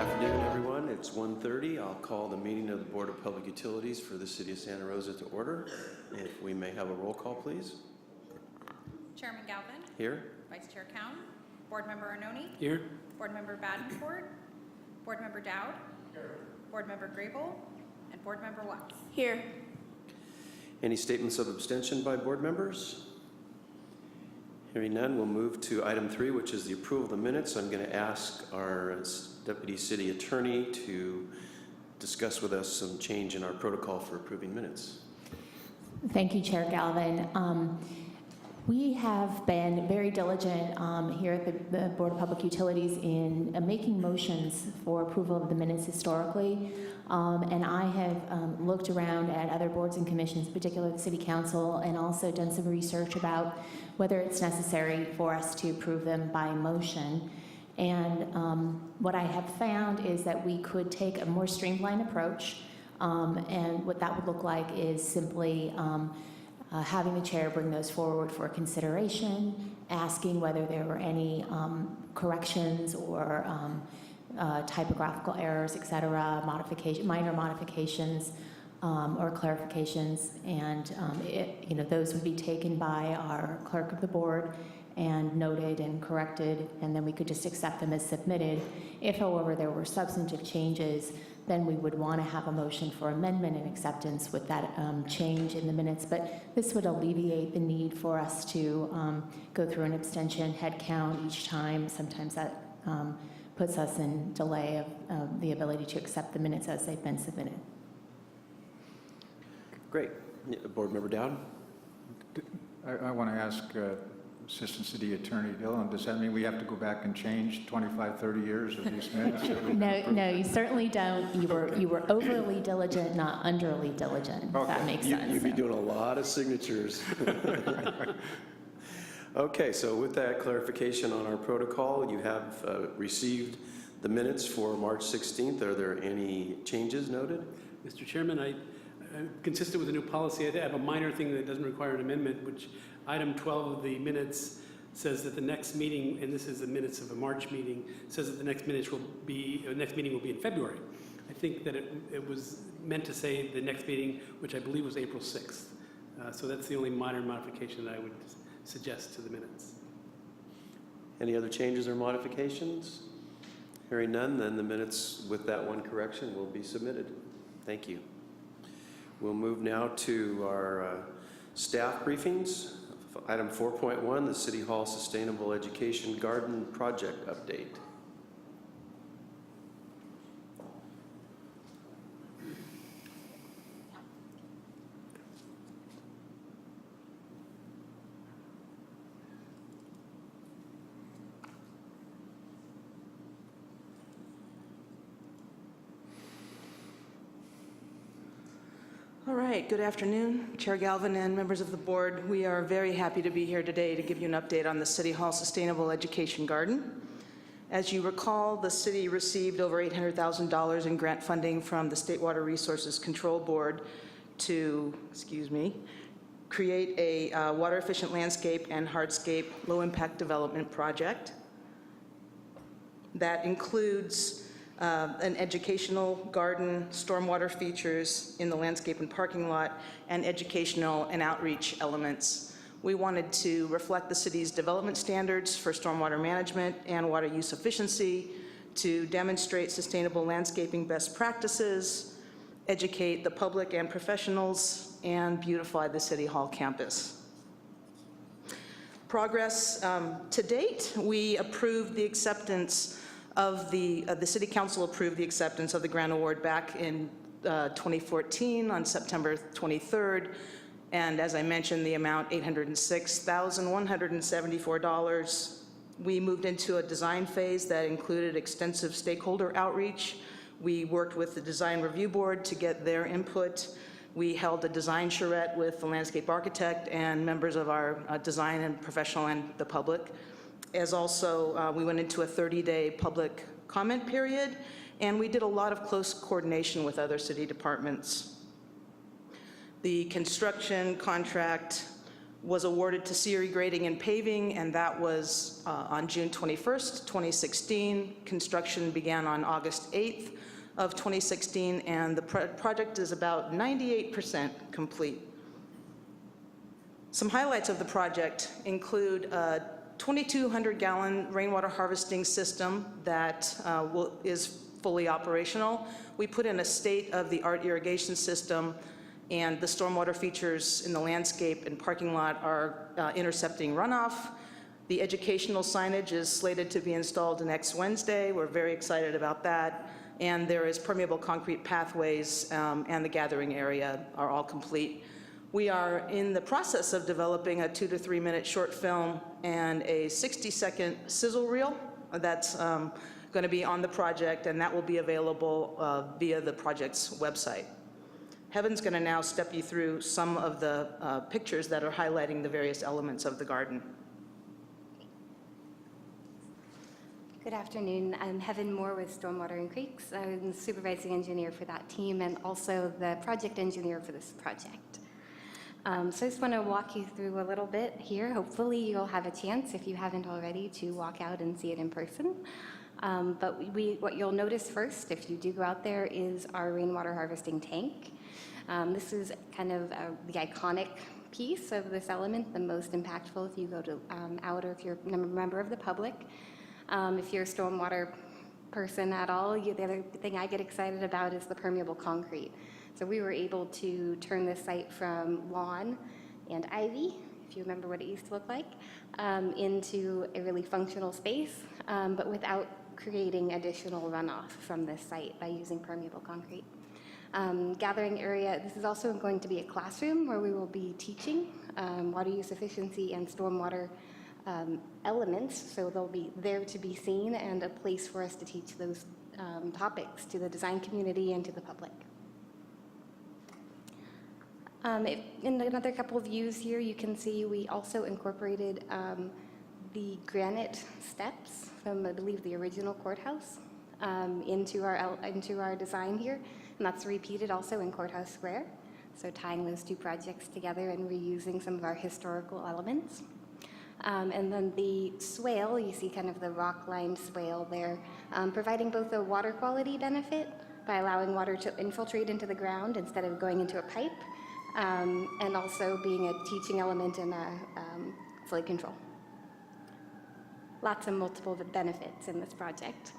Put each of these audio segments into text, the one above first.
afternoon, everyone. It's 1:30. I'll call the meeting of the Board of Public Utilities for the City of Santa Rosa to order. If we may have a roll call, please. Chairman Galvin. Here. Vice Chair Cowan. Board Member Arnone. Here. Board Member Badenford. Board Member Dowd. Here. Board Member Grable. And Board Member Watts. Here. Any statements of abstention by board members? Hearing none, we'll move to item 3, which is the approval of the minutes. I'm going to ask our Deputy City Attorney to discuss with us some change in our protocol for approving minutes. Thank you, Chair Galvin. We have been very diligent here at the Board of Public Utilities in making motions for approval of the minutes historically. And I have looked around at other boards and commissions, particularly the City Council, and also done some research about whether it's necessary for us to approve them by motion. And what I have found is that we could take a more streamlined approach, and what that would look like is simply having the chair bring those forward for consideration, asking whether there were any corrections or typographical errors, etc., minor modifications or clarifications, and those would be taken by our clerk of the board and noted and corrected, and then we could just accept them as submitted. If, however, there were substantive changes, then we would want to have a motion for amendment and acceptance with that change in the minutes. But this would alleviate the need for us to go through an abstention head count each time. Sometimes that puts us in delay of the ability to accept the minutes as they've been submitted. Great. Board Member Dowd? I want to ask Assistant City Attorney Dillon, does that mean we have to go back and change 25, 30 years of these minutes? No, you certainly don't. You were overly diligent, not underly diligent, if that makes sense. You'd be doing a lot of signatures. Okay, so with that clarification on our protocol, you have received the minutes for March 16th. Are there any changes noted? Mr. Chairman, consistent with the new policy, I have a minor thing that doesn't require an amendment, which item 12 of the minutes says that the next meeting, and this is the minutes of a March meeting, says that the next meeting will be in February. I think that it was meant to say the next meeting, which I believe was April 6th. So that's the only minor modification that I would suggest to the minutes. Any other changes or modifications? Hearing none, then the minutes with that one correction will be submitted. Thank you. We'll move now to our staff briefings. Item 4.1, the City Hall Sustainable Education Garden Project Update. All right, good afternoon, Chair Galvin and members of the board. We are very happy to be here today to give you an update on the City Hall Sustainable Education Garden. As you recall, the city received over $800,000 in grant funding from the State Water Resources Control Board to, create a water-efficient landscape and hardscape low-impact development project. That includes an educational garden, stormwater features in the landscape and parking lot, and educational and outreach elements. We wanted to reflect the city's development standards for stormwater management and water use efficiency, to demonstrate sustainable landscaping best practices, educate the public and professionals, and beautify the City Hall campus. Progress to date, we approved the acceptance of the City Council approved the acceptance of the grant award back in 2014 on September 23rd. And as I mentioned, the amount $806,174. We moved into a design phase that included extensive stakeholder outreach. We worked with the Design Review Board to get their input. We held a design charrette with the landscape architect and members of our design and professional and the public. As also, we went into a 30-day public comment period, and we did a lot of close coordination with other city departments. The construction contract was awarded to CRE Grading and Paving, and that was on June 21st, 2016. Construction began on August 8th of 2016, and the project is about 98% complete. Some highlights of the project include a 2,200-gallon rainwater harvesting system that is fully operational. We put in a state-of-the-art irrigation system, and the stormwater features in the landscape and parking lot are intercepting runoff. The educational signage is slated to be installed next Wednesday. We're very excited about that. And there is permeable concrete pathways, and the gathering area are all complete. We are in the process of developing a 2 to 3 minute short film and a 60-second sizzle reel that's going to be on the project, and that will be available via the project's website. Heaven's going to now step you through some of the pictures that are highlighting the various elements of the garden. Good afternoon. I'm Heaven Moore with Stormwater and Creeks. I'm the supervising engineer for that team and also the project engineer for this project. So I just want to walk you through a little bit here. Hopefully you'll have a chance, if you haven't already, to walk out and see it in person. But what you'll notice first, if you do go out there, is our rainwater harvesting tank. This is kind of the iconic piece of this element, the most impactful if you go to out or if you're a member of the public. If you're a stormwater person at all, the other thing I get excited about is the permeable concrete. So we were able to turn this site from lawn and ivy, if you remember what it used to look like, into a really functional space, but without creating additional runoff from this site by using permeable concrete. Gathering area, this is also going to be a classroom where we will be teaching water use efficiency and stormwater elements, so they'll be there to be seen and a place for us to teach those topics to the design community and to the public. In another couple of views here, you can see we also incorporated the granite steps from, I believe, the original courthouse into our design here, and that's repeated also in Courthouse Square. So tying those two projects together and reusing some of our historical elements. And then the swale, you see kind of the rock-lined swale there, providing both a water quality benefit by allowing water to infiltrate into the ground instead of going into a pipe, and also being a teaching element in flood control. Lots of multiple benefits in this project.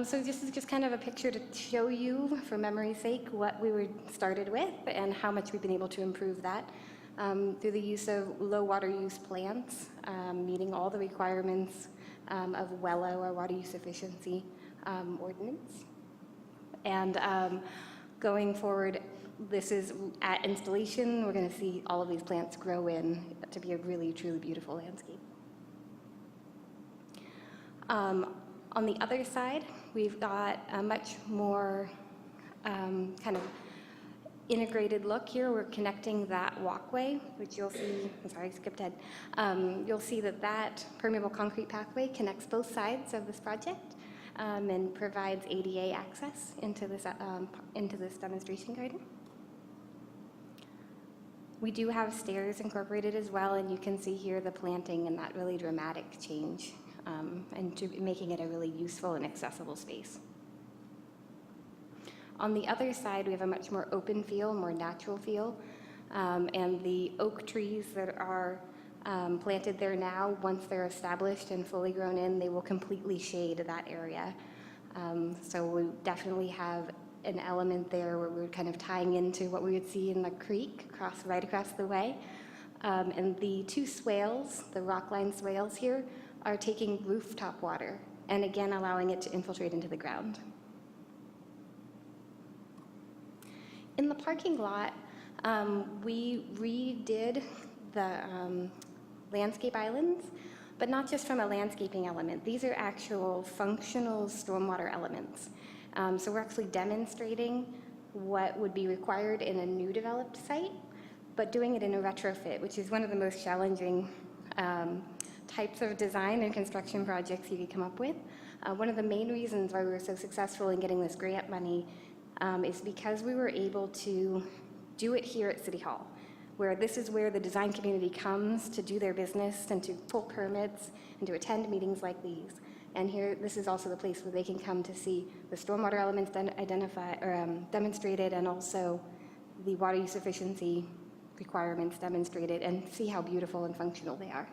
So this is just kind of a picture to show you, for memory's sake, what we were started with and how much we've been able to improve that through the use of low water use plants, meeting all the requirements of WELO, our water use efficiency ordinance. And going forward, this is at installation, we're going to see all of these plants grow in to be a really, truly beautiful landscape. On the other side, we've got a much more kind of integrated look here. We're connecting that walkway, which you'll see, I'm sorry, I skipped ahead. You'll see that that permeable concrete pathway connects both sides of this project and provides ADA access into this demonstration garden. We do have stairs incorporated as well, and you can see here the planting and that really dramatic change and making it a really useful and accessible space. On the other side, we have a much more open feel, more natural feel, and the oak trees that are planted there now, once they're established and fully grown in, they will completely shade that area. So we definitely have an element there where we're kind of tying into what we would see in the creek right across the way. And the two swales, the rock-lined swales here, are taking rooftop water and again allowing it to infiltrate into the ground. In the parking lot, we redid the landscape islands, but not just from a landscaping element. These are actual functional stormwater elements. So we're actually demonstrating what would be required in a new developed site, but doing it in a retrofit, which is one of the most challenging types of design and construction projects you could come up with. One of the main reasons why we were so successful in getting this grant money is because we were able to do it here at City Hall. where this is where the design community comes to do their business and to pull permits and to attend meetings like these. And here, this is also the place where they can come to see the stormwater elements demonstrated, and also the water use efficiency requirements demonstrated, and see how beautiful and functional they are.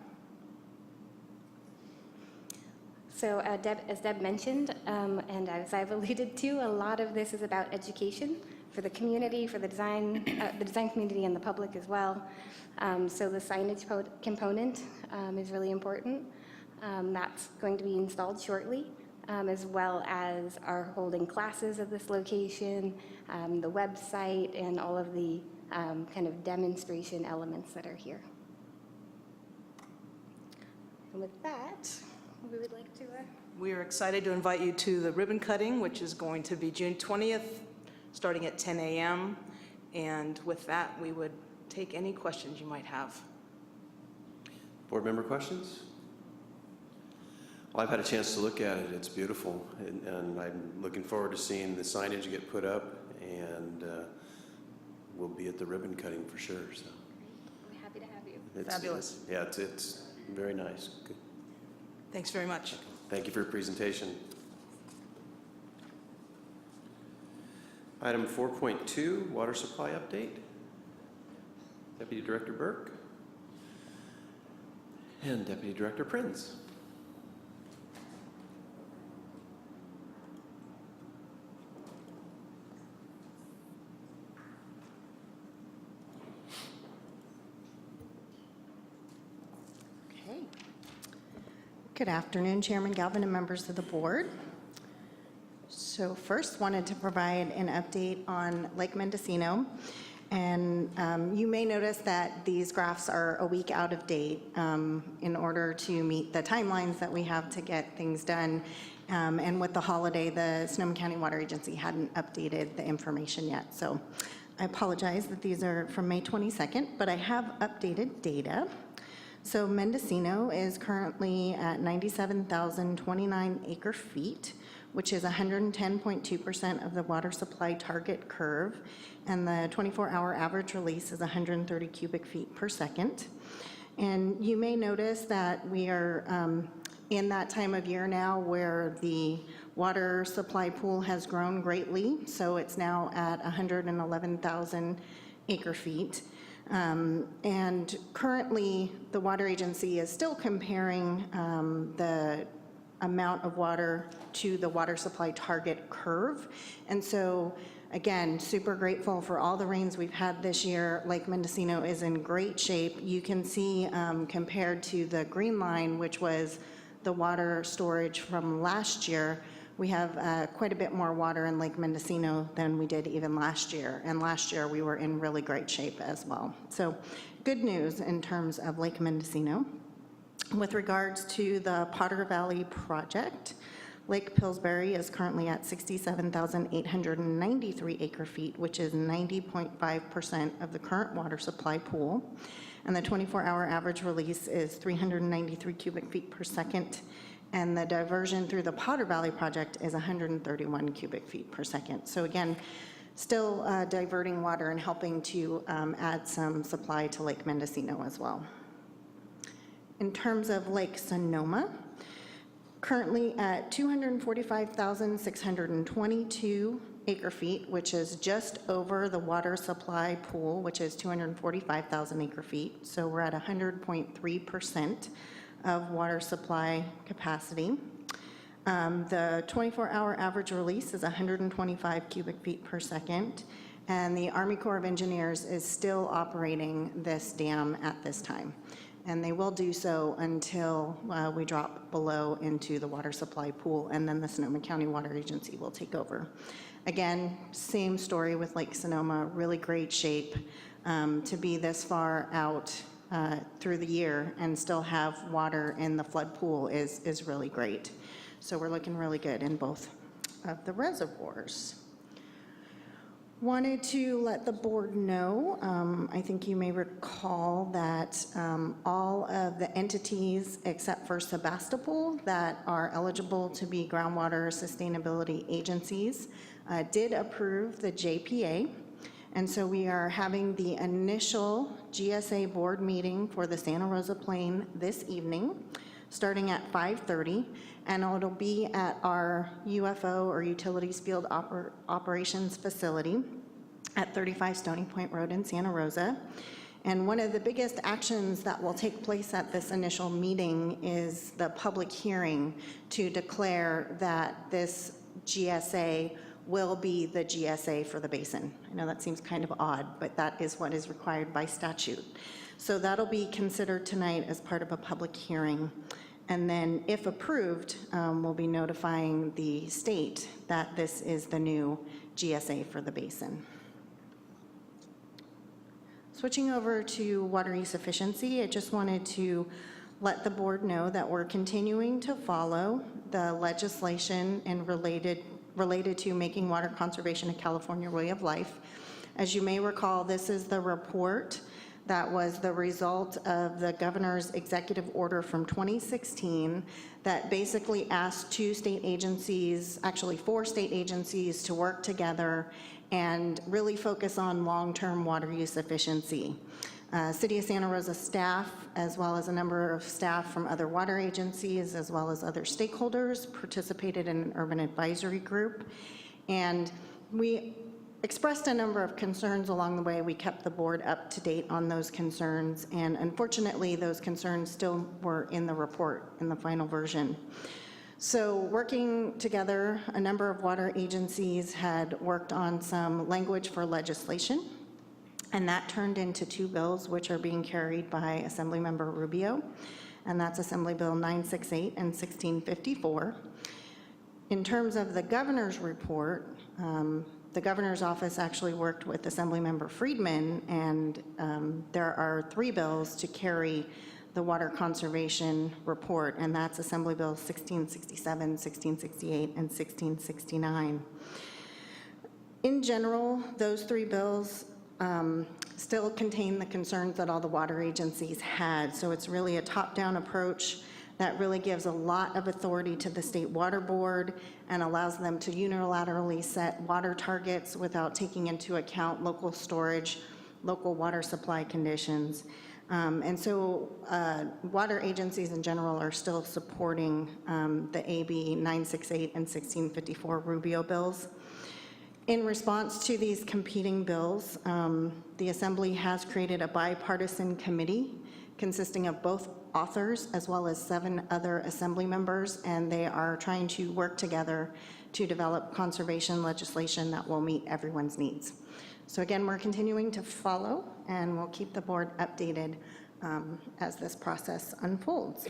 So as Deb mentioned, and as I've alluded to, a lot of this is about education for the community, for the design community and the public as well. So the signage component is really important. That's going to be installed shortly, as well as our holding classes at this location, the website, and all of the kind of demonstration elements that are here. And with that, we would like to... We are excited to invite you to the ribbon cutting, which is going to be June 20th, starting at 10 a.m. And with that, we would take any questions you might have. Board member questions? Well, I've had a chance to look at it. It's beautiful, and I'm looking forward to seeing the signage get put up, and we'll be at the ribbon cutting for sure. So We're happy to have you. Fabulous. Yeah, it's very nice. Good. Thanks very much. Thank you for your presentation. Item 4.2, water supply update. Deputy Director Burke and Deputy Director Prinz. Okay. Good afternoon, Chairman Galvin and members of the board. So first, wanted to provide an update on Lake Mendocino. And you may notice that these graphs are a week out of date in order to meet the timelines that we have to get things done. And with the holiday, the Sonoma County Water Agency hadn't updated the information yet. So I apologize that these are from May 22nd, but I have updated data. So Mendocino is currently at 97,029 acre feet, which is 110.2% of the water supply target curve, and the 24-hour average release is 130 cubic feet per second. And you may notice that we are in that time of year now where the water supply pool has grown greatly, so it's now at 111,000 acre feet. And currently, the water agency is still comparing the amount of water to the water supply target curve. And so, again, super grateful for all the rains we've had this year. Lake Mendocino is in great shape. You can see compared to the green line, which was the water storage from last year, we have quite a bit more water in Lake Mendocino than we did even last year. And last year we were in really great shape as well. So good news in terms of Lake Mendocino. With regards to the Potter Valley project, Lake Pillsbury is currently at 67,893 acre feet, which is 90.5% of the current water supply pool. And the 24-hour average release is 393 cubic feet per second. And the diversion through the Potter Valley project is 131 cubic feet per second. So again, still diverting water and helping to add some supply to Lake Mendocino as well. In terms of Lake Sonoma, currently at 245,622 acre feet, which is just over the water supply pool, which is 245,000 acre feet. So we're at 100.3% of water supply capacity. The 24-hour average release is 125 cubic feet per second, and the Army Corps of Engineers is still operating this dam at this time. And they will do so until we drop below into the water supply pool, and then the Sonoma County Water Agency will take over. Again, same story with Lake Sonoma, really great shape to be this far out through the year and still have water in the flood pool is really great. So we're looking really good in both of the reservoirs. Wanted to let the board know, I think you may recall that all of the entities except for Sebastopol that are eligible to be groundwater sustainability agencies did approve the JPA. And so we are having the initial GSA board meeting for the Santa Rosa Plain this evening, starting at 5:30, and it'll be at our UFO or Utilities Field Operations Facility at 35 Stony Point Road in Santa Rosa. And one of the biggest actions that will take place at this initial meeting is the public hearing to declare that this GSA will be the GSA for the basin. I know that seems kind of odd, but that is what is required by statute. So that'll be considered tonight as part of a public hearing. And then, if approved, we'll be notifying the state that this is the new GSA for the basin. Switching over to water use efficiency, I just wanted to let the board know that we're continuing to follow the legislation and related to making water conservation a California way of life. As you may recall, this is the report that was the result of the governor's executive order from 2016 that basically asked 2 state agencies, actually 4 state agencies, to work together and really focus on long-term water use efficiency. City of Santa Rosa staff, as well as a number of staff from other water agencies, as well as other stakeholders, participated in an urban advisory group. And we expressed a number of concerns along the way. We kept the board up to date on those concerns, and unfortunately, those concerns still were in the report, in the final version. So working together, a number of water agencies had worked on some language for legislation, and that turned into 2 bills which are being carried by Assemblymember Rubio, and that's Assembly Bill 968 and 1654. In terms of the governor's report, the governor's office actually worked with Assemblymember Friedman, and there are 3 bills to carry the water conservation report, and that's Assembly Bill 1667, 1668, and 1669. In general, those 3 bills still contain the concerns that all the water agencies had. So it's really a top-down approach that really gives a lot of authority to the State Water Board and allows them to unilaterally set water targets without taking into account local storage, local water supply conditions. And so water agencies in general are still supporting the AB 968 and 1654 Rubio bills. In response to these competing bills, the Assembly has created a bipartisan committee consisting of both authors as well as 7 other Assembly members, and they are trying to work together to develop conservation legislation that will meet everyone's needs. So again, we're continuing to follow, and we'll keep the board updated as this process unfolds.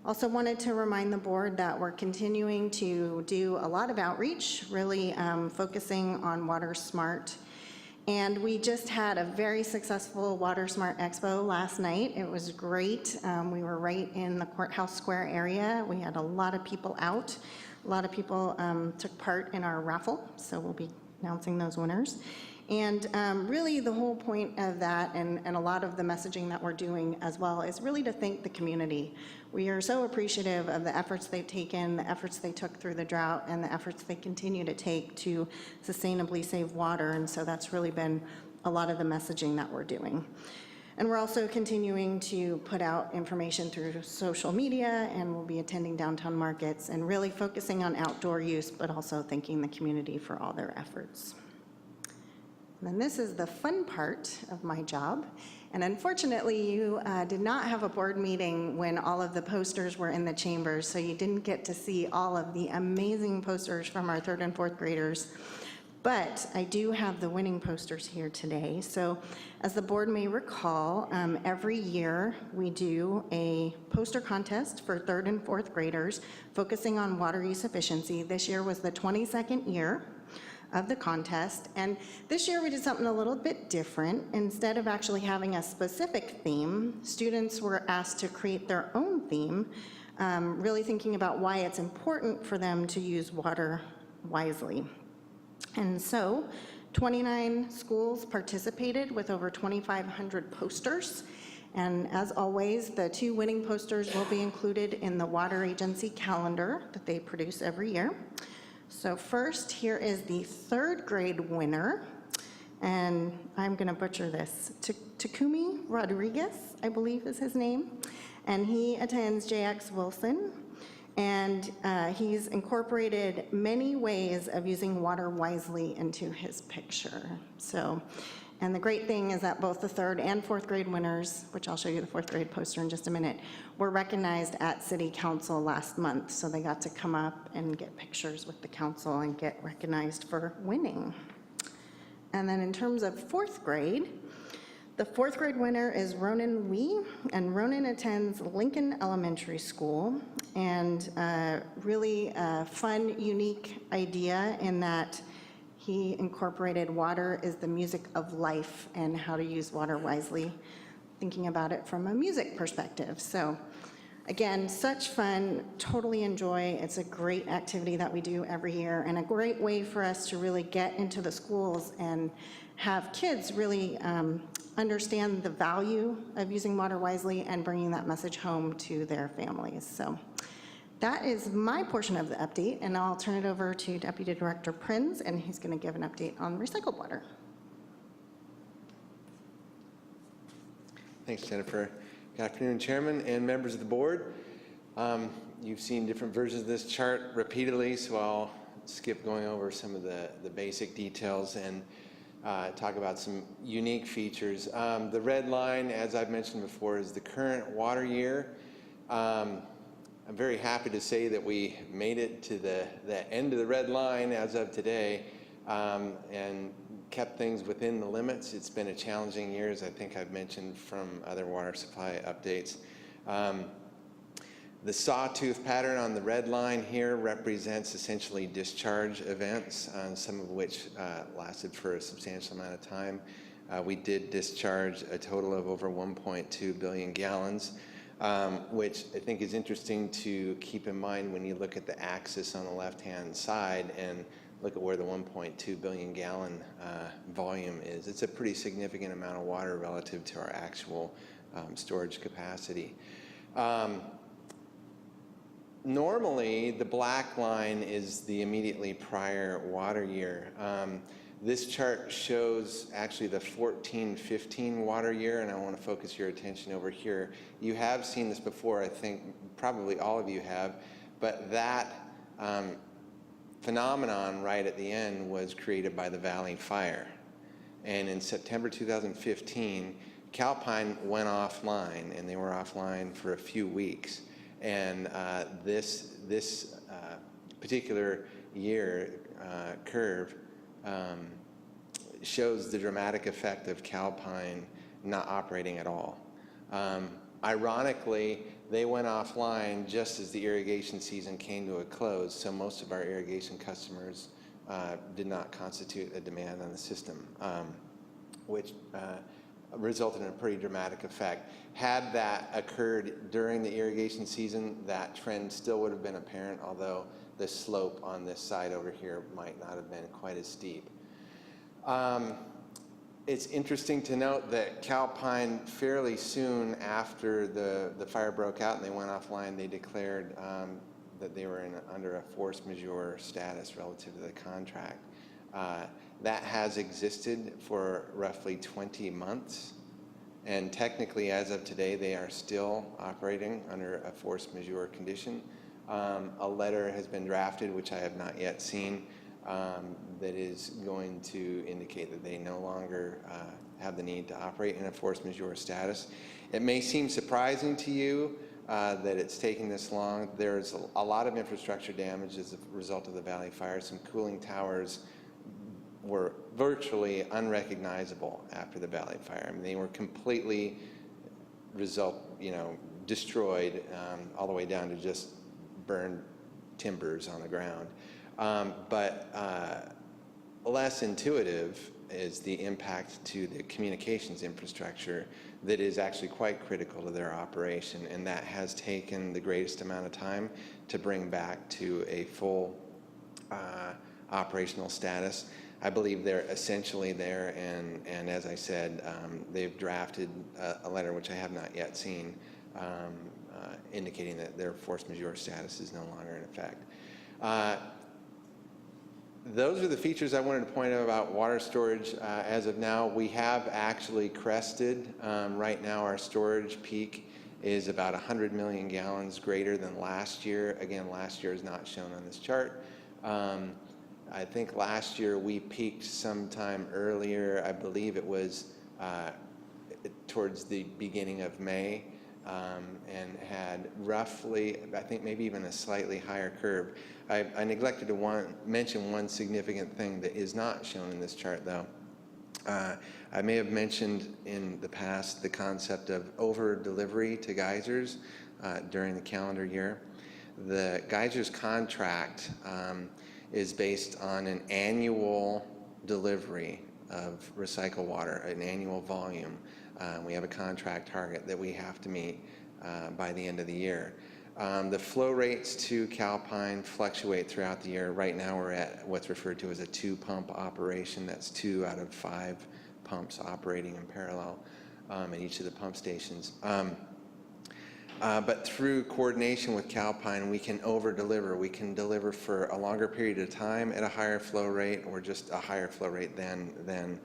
Also wanted to remind the board that we're continuing to do a lot of outreach, really focusing on Water Smart. And we just had a very successful Water Smart Expo last night. It was great. We were right in the Courthouse Square area. We had a lot of people out. A lot of people took part in our raffle, so we'll be announcing those winners. And really the whole point of that, and a lot of the messaging that we're doing as well, is really to thank the community. We are so appreciative of the efforts they've taken, the efforts they took through the drought, and the efforts they continue to take to sustainably save water. And so that's really been a lot of the messaging that we're doing. And we're also continuing to put out information through social media, and we'll be attending downtown markets and really focusing on outdoor use, but also thanking the community for all their efforts. And then this is the fun part of my job. And unfortunately, you did not have a board meeting when all of the posters were in the chambers, so you didn't get to see all of the amazing posters from our 3rd and 4th graders. But I do have the winning posters here today. So as the board may recall, every year we do a poster contest for 3rd and 4th graders focusing on water use efficiency. This year was the 22nd year of the contest, and this year we did something a little bit different. Instead of actually having a specific theme, students were asked to create their own theme, really thinking about why it's important for them to use water wisely. And so 29 schools participated with over 2,500 posters. And as always, the 2 winning posters will be included in the water agency calendar that they produce every year. So first, here is the third grade winner, and I'm going to butcher this. Takumi Rodriguez, I believe is his name, and he attends JX Wilson, and he's incorporated many ways of using water wisely into his picture. And the great thing is that both the third and fourth grade winners, which I'll show you the fourth grade poster in just a minute, were recognized at City Council last month. So they got to come up and get pictures with the council and get recognized for winning. And then in terms of fourth grade, the fourth grade winner is Ronan Wee, and Ronan attends Lincoln Elementary School. And really a fun, unique idea in that he incorporated water is the music of life and how to use water wisely, thinking about it from a music perspective. So again, such fun, totally enjoy. It's a great activity that we do every year and a great way for us to really get into the schools and have kids really understand the value of using water wisely and bringing that message home to their families. So that is my portion of the update, and I'll turn it over to Deputy Director Prinz, and he's going to give an update on recycled water. Thanks, Jennifer. Good afternoon, Chairman and members of the board. You've seen different versions of this chart repeatedly, so I'll skip going over some of the basic details and talk about some unique features. The red line, as I've mentioned before, is the current water year. I'm very happy to say that we made it to the end of the red line as of today and kept things within the limits. It's been a challenging year, as I think I've mentioned from other water supply updates. The sawtooth pattern on the red line here represents essentially discharge events, some of which lasted for a substantial amount of time. We did discharge a total of over 1.2 billion gallons. Which I think is interesting to keep in mind when you look at the axis on the left-hand side and look at where the 1.2 billion gallon volume is. It's a pretty significant amount of water relative to our actual storage capacity. Normally, the black line is the immediately prior water year. This chart shows actually the 14-15 water year, and I want to focus your attention over here. You have seen this before, I think probably all of you have, but that phenomenon right at the end was created by the Valley Fire. And in September 2015, Calpine went offline, and they were offline for a few weeks. And this particular year curve shows the dramatic effect of Calpine not operating at all. Ironically, they went offline just as the irrigation season came to a close, so most of our irrigation customers did not constitute a demand on the system, which resulted in a pretty dramatic effect. Had that occurred during the irrigation season, that trend still would have been apparent, although the slope on this side over here might not have been quite as steep. It's interesting to note that Calpine, fairly soon after the fire broke out and they went offline, they declared that they were under a force majeure status relative to the contract. That has existed for roughly 20 months, and technically as of today they are still operating under a force majeure condition. A letter has been drafted, which I have not yet seen, that is going to indicate that they no longer have the need to operate in a force majeure status. It may seem surprising to you that it's taking this long. There's a lot of infrastructure damage as a result of the Valley Fire. Some cooling towers were virtually unrecognizable after the Valley Fire. I mean, they were completely destroyed all the way down to just burned timbers on the ground. But less intuitive is the impact to the communications infrastructure that is actually quite critical to their operation, and that has taken the greatest amount of time to bring back to a full operational status. I believe they're essentially there, and as I said, they've drafted a letter, which I have not yet seen, indicating that their force majeure status is no longer in effect. Those are the features I wanted to point out about water storage. As of now, we have actually crested. Right now, our storage peak is about 100 million gallons greater than last year. Again, last year is not shown on this chart. I think last year we peaked sometime earlier. I believe it was towards the beginning of May, and had roughly, I think maybe even a slightly higher curve. I neglected to mention one significant thing that is not shown in this chart, though. I may have mentioned in the past the concept of over-delivery to geysers during the calendar year. The geysers contract is based on an annual delivery of recycled water, an annual volume. We have a contract target that we have to meet by the end of the year. The flow rates to Calpine fluctuate throughout the year. Right now we're at what's referred to as a 2-pump operation. That's 2 out of 5 pumps operating in parallel at each of the pump stations. But through coordination with Calpine, we can over-deliver. We can deliver for a longer period of time at a higher flow rate, or just a higher flow rate than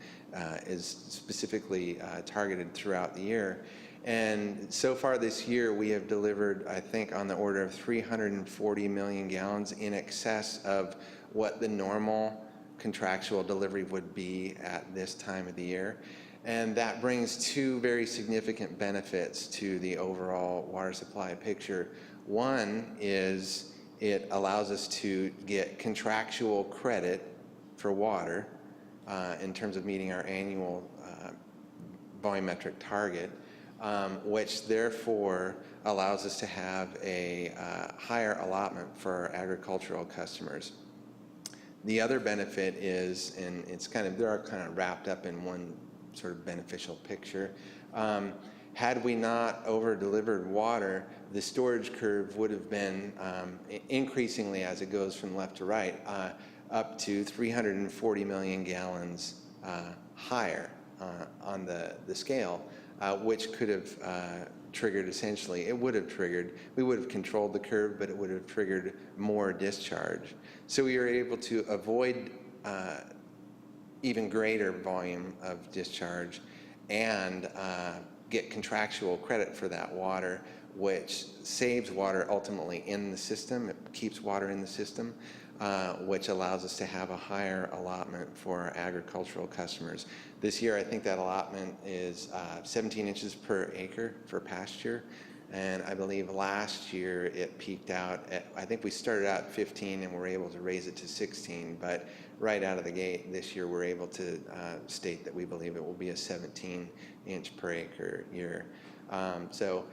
is specifically targeted throughout the year. And so far this year, we have delivered, I think, on the order of 340 million gallons, in excess of what the normal contractual delivery would be at this time of the year. And that brings 2 very significant benefits to the overall water supply picture. One is it allows us to get contractual credit for water in terms of meeting our annual volumetric target, which therefore allows us to have a higher allotment for our agricultural customers. The other benefit is, and they're all kind of wrapped up in one sort of beneficial picture. Had we not over-delivered water, the storage curve would have been increasingly, as it goes from left to right, up to 340 million gallons higher on the scale, which could have triggered, essentially, we would have controlled the curve, but it would have triggered more discharge. So we were able to avoid even greater volume of discharge and get contractual credit for that water, which saves water ultimately in the system. It keeps water in the system, which allows us to have a higher allotment for our agricultural customers. This year, I think that allotment is 17 inches per acre for pasture. And I believe last year it peaked out at, I think we started out at 15 and were able to raise it to 16, but right out of the gate this year we're able to state that we believe it will be a 17-inch per acre year. So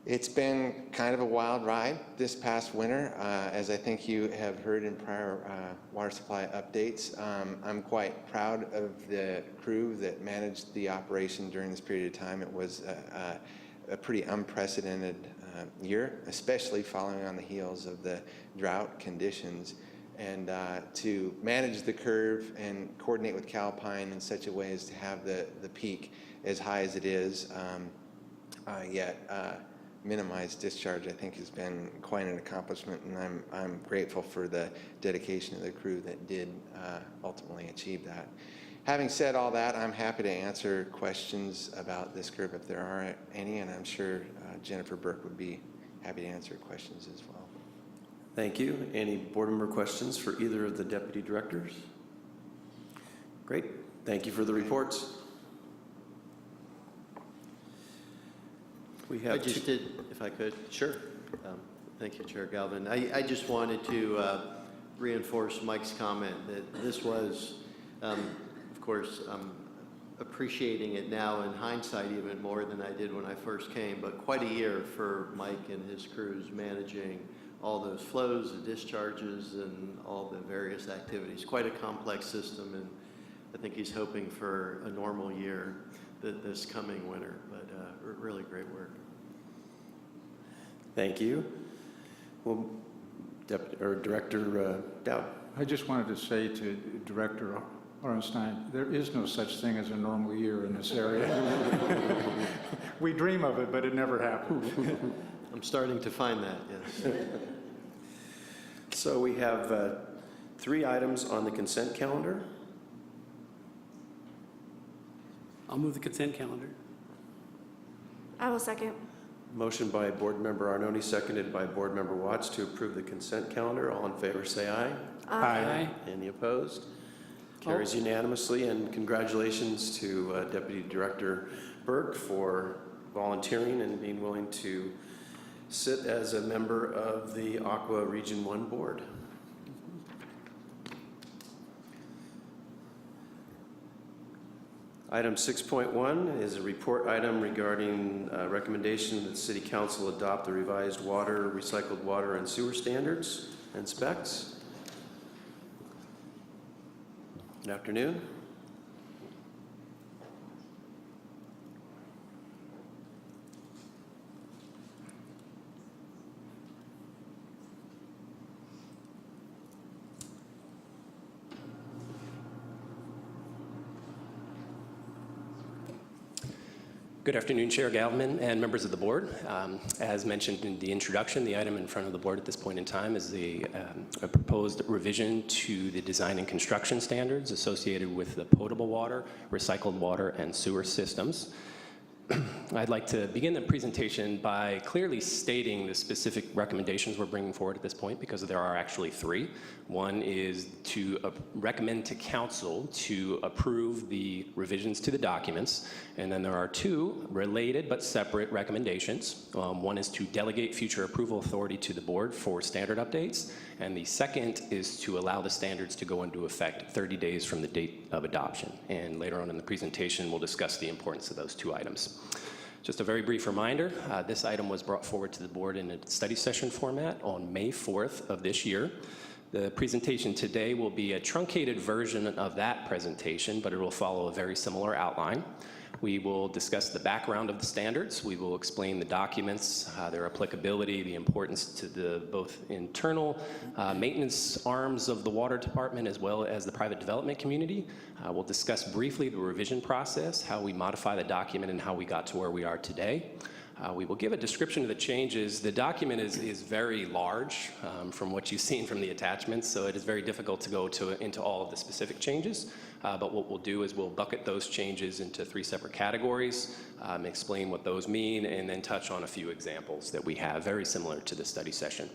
it's been kind of a wild ride this past winter. As I think you have heard in prior water supply updates, I'm quite proud of the crew that managed the operation during this period of time. It was a pretty unprecedented year, especially following on the heels of the drought conditions. And to manage the curve and coordinate with Calpine in such a way as to have the peak as high as it is, yet minimize discharge, I think has been quite an accomplishment, and I'm grateful for the dedication of the crew that did ultimately achieve that. Having said all that, I'm happy to answer questions about this curve if there are any, and I'm sure Jennifer Burke would be happy to answer questions as well. Thank you. Any board member questions for either of the deputy directors? Great. Thank you for the reports. We have I just did, if I could. Sure. Thank you, Chair Galvin. I just wanted to reinforce Mike's comment that this was, of course, appreciating it now in hindsight even more than I did when I first came, but quite a year for Mike and his crews managing all those flows, the discharges, and all the various activities. Quite a complex system, and I think he's hoping for a normal year this coming winter, but really great work. Thank you. Well, Director Dowd. I just wanted to say to Director Orenstein, there is no such thing as a normal year in this area. We dream of it, but it never happens. I'm starting to find that, yes. So we have 3 items on the consent calendar. I'll move the consent calendar. I will second. Motion by Board Member Arnone, seconded by Board Member Watts to approve the consent calendar. All in favor, say aye. Aye. Any opposed? Carries unanimously, and congratulations to Deputy Director Burke for volunteering and being willing to sit as a member of the Aqua Region 1 Board. Item 6.1 is a report item regarding recommendation that the City Council adopt the revised water, recycled water, and sewer standards and specs. Good afternoon. Good afternoon, Chair Galvin and members of the board. As mentioned in the introduction, the item in front of the board at this point in time is a proposed revision to the design and construction standards associated with the potable water, recycled water, and sewer systems. I'd like to begin the presentation by clearly stating the specific recommendations we're bringing forward at this point, because there are actually 3. One is to recommend to council to approve the revisions to the documents, and then there are 2 related but separate recommendations. One is to delegate future approval authority to the board for standard updates, and the second is to allow the standards to go into effect 30 days from the date of adoption. And later on in the presentation, we'll discuss the importance of those 2 items. Just a very brief reminder, this item was brought forward to the board in a study session format on May 4th of this year. The presentation today will be a truncated version of that presentation, but it will follow a very similar outline. We will discuss the background of the standards. We will explain the documents, their applicability, the importance to the both internal maintenance arms of the water department as well as the private development community. We'll discuss briefly the revision process, how we modify the document, and how we got to where we are today. We will give a description of the changes. The document is very large from what you've seen from the attachments, so it is very difficult to go into all of the specific changes. But what we'll do is we'll bucket those changes into 3 separate categories, explain what those mean, and then touch on a few examples that we have very similar to the study session.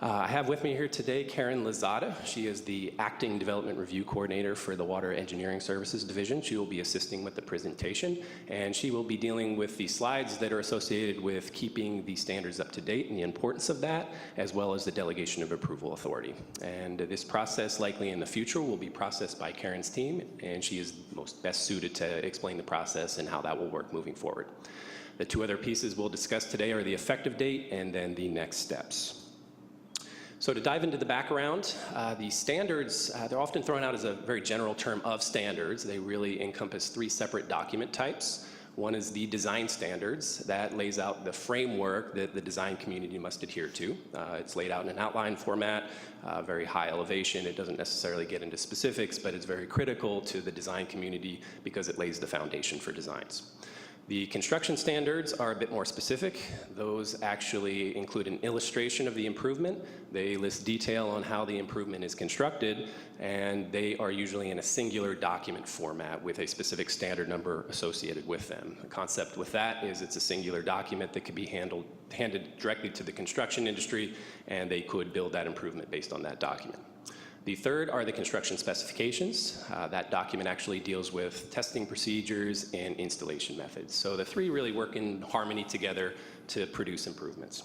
I have with me here today Karen Lozada. She is the Acting Development Review Coordinator for the Water Engineering Services Division. She will be assisting with the presentation, and she will be dealing with the slides that are associated with keeping the standards up to date and the importance of that, as well as the delegation of approval authority. And this process, likely in the future, will be processed by Karen's team, and she is most best suited to explain the process and how that will work moving forward. The 2 other pieces we'll discuss today are the effective date and then the next steps. So to dive into the background, the standards, they're often thrown out as a very general term of standards. They really encompass 3 separate document types. One is the design standards. That lays out the framework that the design community must adhere to. It's laid out in an outline format, very high elevation. It doesn't necessarily get into specifics, but it's very critical to the design community because it lays the foundation for designs. The construction standards are a bit more specific. Those actually include an illustration of the improvement. They list detail on how the improvement is constructed, and they are usually in a singular document format with a specific standard number associated with them. The concept with that is it's a singular document that could be handed directly to the construction industry, and they could build that improvement based on that document. The third are the construction specifications. That document actually deals with testing procedures and installation methods. So the 3 really work in harmony together to produce improvements.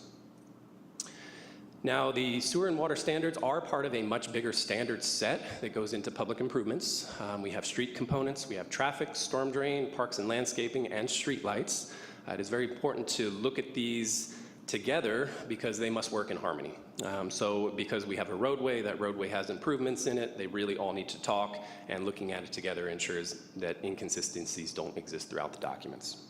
Now, the sewer and water standards are part of a much bigger standard set that goes into public improvements. We have street components, we have traffic, storm drain, parks and landscaping, and street lights. It is very important to look at these together because they must work in harmony. So because we have a roadway, that roadway has improvements in it, they really all need to talk, and looking at it together ensures that inconsistencies don't exist throughout the documents.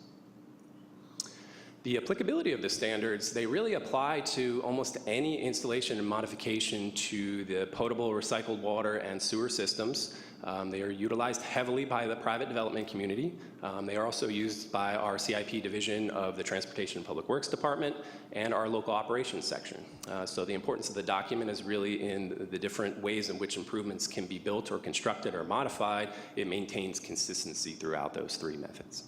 The applicability of the standards, they really apply to almost any installation and modification to the potable, recycled water and sewer systems. They are utilized heavily by the private development community. They are also used by our CIP division of the Transportation and Public Works Department and our local operations section. So the importance of the document is really in the different ways in which improvements can be built or constructed or modified. It maintains consistency throughout those three methods.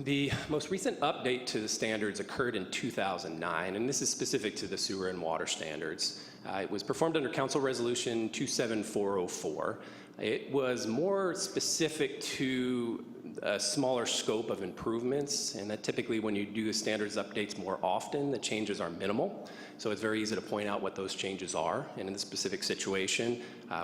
The most recent update to the standards occurred in 2009, and this is specific to the sewer and water standards. It was performed under Council Resolution 27404. It was more specific to a smaller scope of improvements, and that typically when you do the standards updates more often, the changes are minimal. So it's very easy to point out what those changes are. And in this specific situation,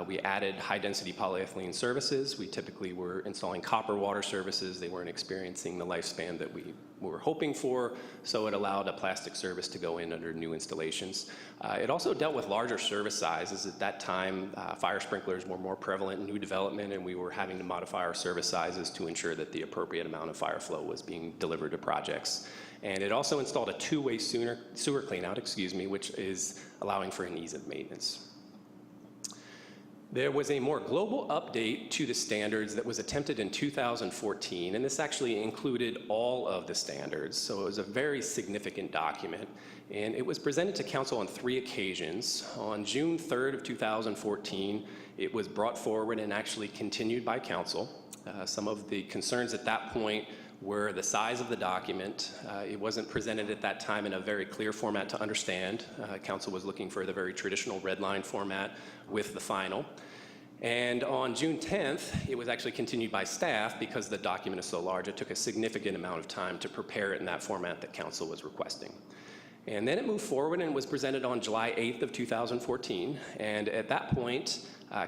we added high-density polyethylene services. We typically were installing copper water services. They weren't experiencing the lifespan that we were hoping for, so it allowed a plastic service to go in under new installations. It also dealt with larger service sizes. At that time, fire sprinklers were more prevalent in new development, and we were having to modify our service sizes to ensure that the appropriate amount of fire flow was being delivered to projects. And it also installed a two-way sewer cleanout, which is allowing for an ease of maintenance. There was a more global update to the standards that was attempted in 2014, and this actually included all of the standards, so it was a very significant document. And it was presented to Council on 3 occasions. On June 3rd of 2014, it was brought forward and actually continued by Council. Some of the concerns at that point were the size of the document. It wasn't presented at that time in a very clear format to understand. Council was looking for the very traditional red line format with the final. And on June 10th, it was actually continued by staff because the document is so large. It took a significant amount of time to prepare it in that format that Council was requesting. And then it moved forward and was presented on July 8th of 2014. And at that point,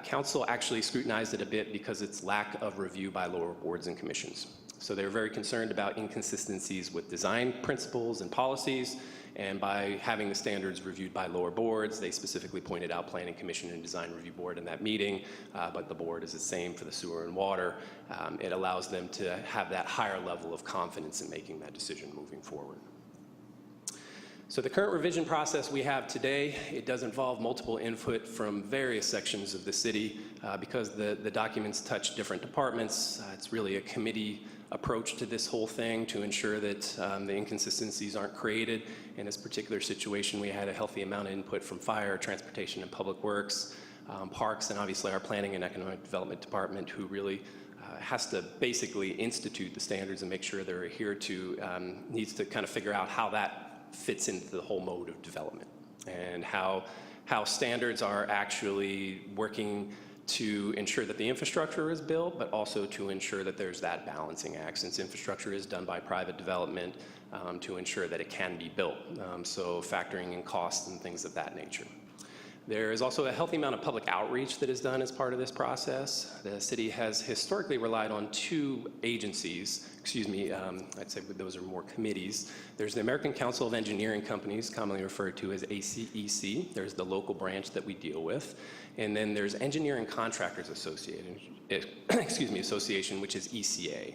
Council actually scrutinized it a bit because its lack of review by lower boards and commissions. So they were very concerned about inconsistencies with design principles and policies, and by having the standards reviewed by lower boards, they specifically pointed out Planning Commission and Design Review Board in that meeting, but the board is the same for the sewer and water. It allows them to have that higher level of confidence in making that decision moving forward. So the current revision process we have today, it does involve multiple input from various sections of the city because the documents touch different departments. It's really a committee approach to this whole thing to ensure that the inconsistencies aren't created. In this particular situation, we had a healthy amount of input from fire, transportation, and public works, parks, and obviously our planning and economic development department, who really has to basically institute the standards and make sure they're adhered to, needs to kind of figure out how that fits into the whole mode of development and how standards are actually working to ensure that the infrastructure is built, but also to ensure that there's that balancing act, since infrastructure is done by private development, to ensure that it can be built. So factoring in costs and things of that nature. There is also a healthy amount of public outreach that is done as part of this process. The city has historically relied on 2 agencies, I'd say those are more committees. There's the American Council of Engineering Companies, commonly referred to as ACEC. There's the local branch that we deal with. And then there's Engineering Contractors Association, which is ECA.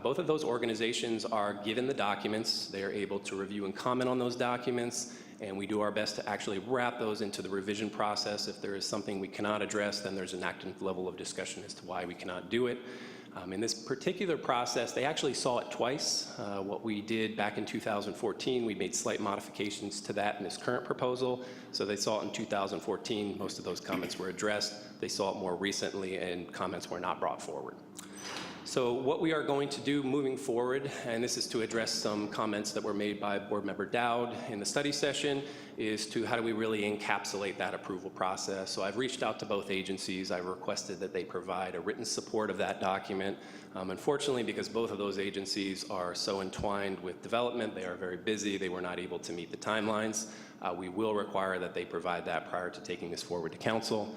Both of those organizations are given the documents. They are able to review and comment on those documents, and we do our best to actually wrap those into the revision process. If there is something we cannot address, then there's an active level of discussion as to why we cannot do it. In this particular process, they actually saw it twice. What we did back in 2014, we made slight modifications to that in this current proposal. So they saw it in 2014. Most of those comments were addressed. They saw it more recently, and comments were not brought forward. So what we are going to do moving forward, and this is to address some comments that were made by Board Member Dowd in the study session, is to how do we really encapsulate that approval process. So I've reached out to both agencies. I've requested that they provide a written support of that document. Unfortunately, because both of those agencies are so entwined with development, they are very busy, they were not able to meet the timelines. We will require that they provide that prior to taking this forward to council.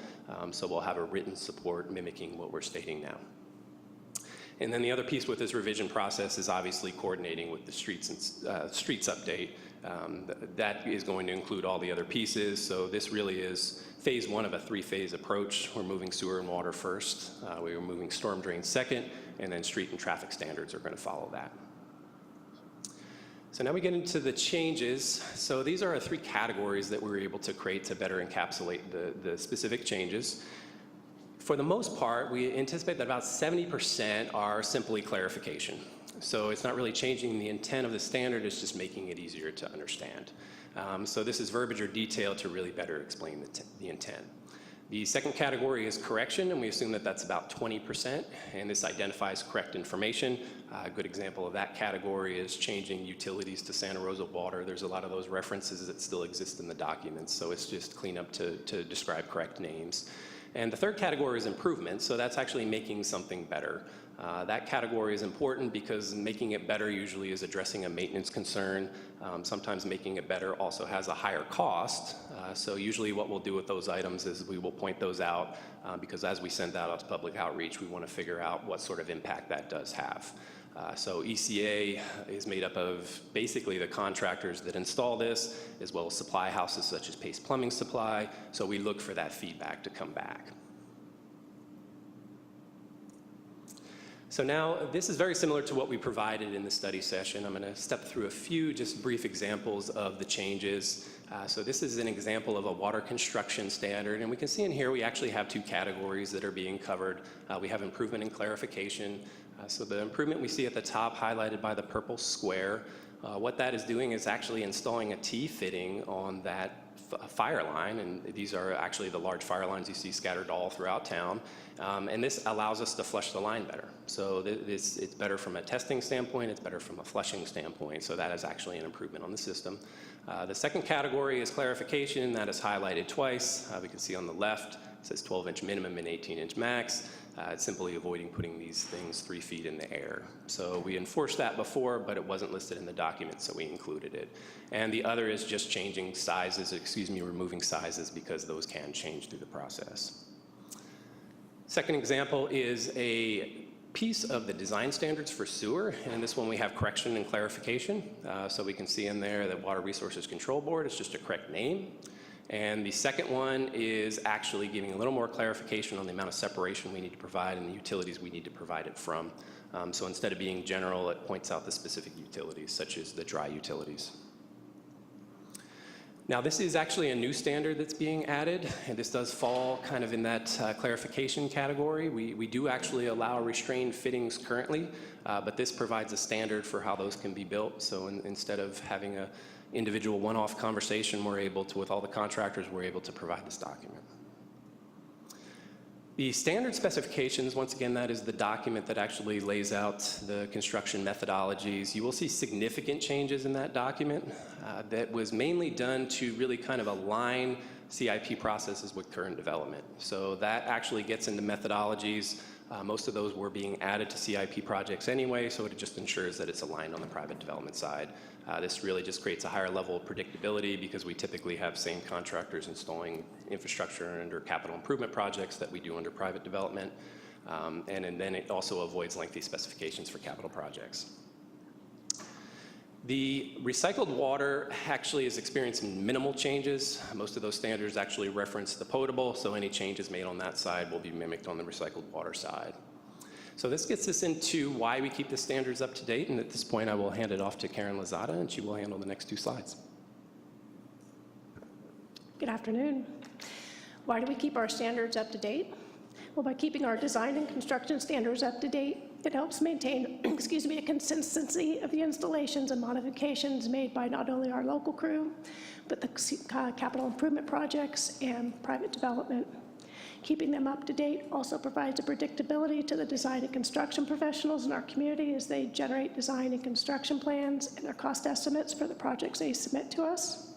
So we'll have a written support mimicking what we're stating now. And then the other piece with this revision process is obviously coordinating with the streets update. That is going to include all the other pieces. So this really is phase 1 of a 3-phase approach. We're moving sewer and water first. We are moving storm drain second, and then street and traffic standards are going to follow that. So now we get into the changes. So these are 3 categories that we were able to create to better encapsulate the specific changes. For the most part, we anticipate that about 70% are simply clarification. So it's not really changing the intent of the standard, it's just making it easier to understand. So this is verbiage or detail to really better explain the intent. The second category is correction, and we assume that that's about 20%, and this identifies correct information. A good example of that category is changing utilities to Santa Rosa Water. There's a lot of those references that still exist in the documents, so it's just cleanup to describe correct names. And the third category is improvement, so that's actually making something better. That category is important because making it better usually is addressing a maintenance concern. Sometimes making it better also has a higher cost. So usually what we'll do with those items is we will point those out because as we send that out to public outreach, we want to figure out what sort of impact that does have. So ECA is made up of basically the contractors that install this, as well as supply houses such as Pace Plumbing Supply. So we look for that feedback to come back. So now, this is very similar to what we provided in the study session. I'm going to step through a few just brief examples of the changes. So this is an example of a water construction standard, and we can see in here we actually have two categories that are being covered. We have improvement and clarification. So the improvement we see at the top highlighted by the purple square, what that is doing is actually installing a T-fitting on that fire line, and these are actually the large fire lines you see scattered all throughout town. And this allows us to flush the line better. So it's better from a testing standpoint, it's better from a flushing standpoint, so that is actually an improvement on the system. The second category is clarification, that is highlighted twice. We can see on the left, it says 12-inch minimum and 18-inch max. It's simply avoiding putting these things 3 feet in the air. So we enforced that before, but it wasn't listed in the document, so we included it. And the other is just changing sizes, removing sizes, because those can change through the process. Second example is a piece of the design standards for sewer, and this one we have correction and clarification. So we can see in there that Water Resources Control Board is just a correct name. And the second one is actually giving a little more clarification on the amount of separation we need to provide and the utilities we need to provide it from. So instead of being general, it points out the specific utilities, such as the dry utilities. Now, this is actually a new standard that's being added, and this does fall kind of in that clarification category. We do actually allow restrained fittings currently, but this provides a standard for how those can be built. So instead of having a individual one-off conversation, we're able to, with all the contractors, we're able to provide this document. The standard specifications, once again, that is the document that actually lays out the construction methodologies. You will see significant changes in that document that was mainly done to really kind of align CIP processes with current development. So that actually gets into methodologies. Most of those were being added to CIP projects anyway, so it just ensures that it's aligned on the private development side. This really just creates a higher level of predictability because we typically have same contractors installing infrastructure under capital improvement projects that we do under private development. And then it also avoids lengthy specifications for capital projects. The recycled water actually is experiencing minimal changes. Most of those standards actually reference the potable, so any changes made on that side will be mimicked on the recycled water side. So this gets us into why we keep the standards up to date, and at this point I will hand it off to Karen Lozada, and she will handle the next 2 slides. Good afternoon. Why do we keep our standards up to date? Well, by keeping our design and construction standards up to date, it helps maintain, a consistency of the installations and modifications made by not only our local crew, but the capital improvement projects and private development. Keeping them up to date also provides a predictability to the design and construction professionals in our community as they generate design and construction plans and their cost estimates for the projects they submit to us.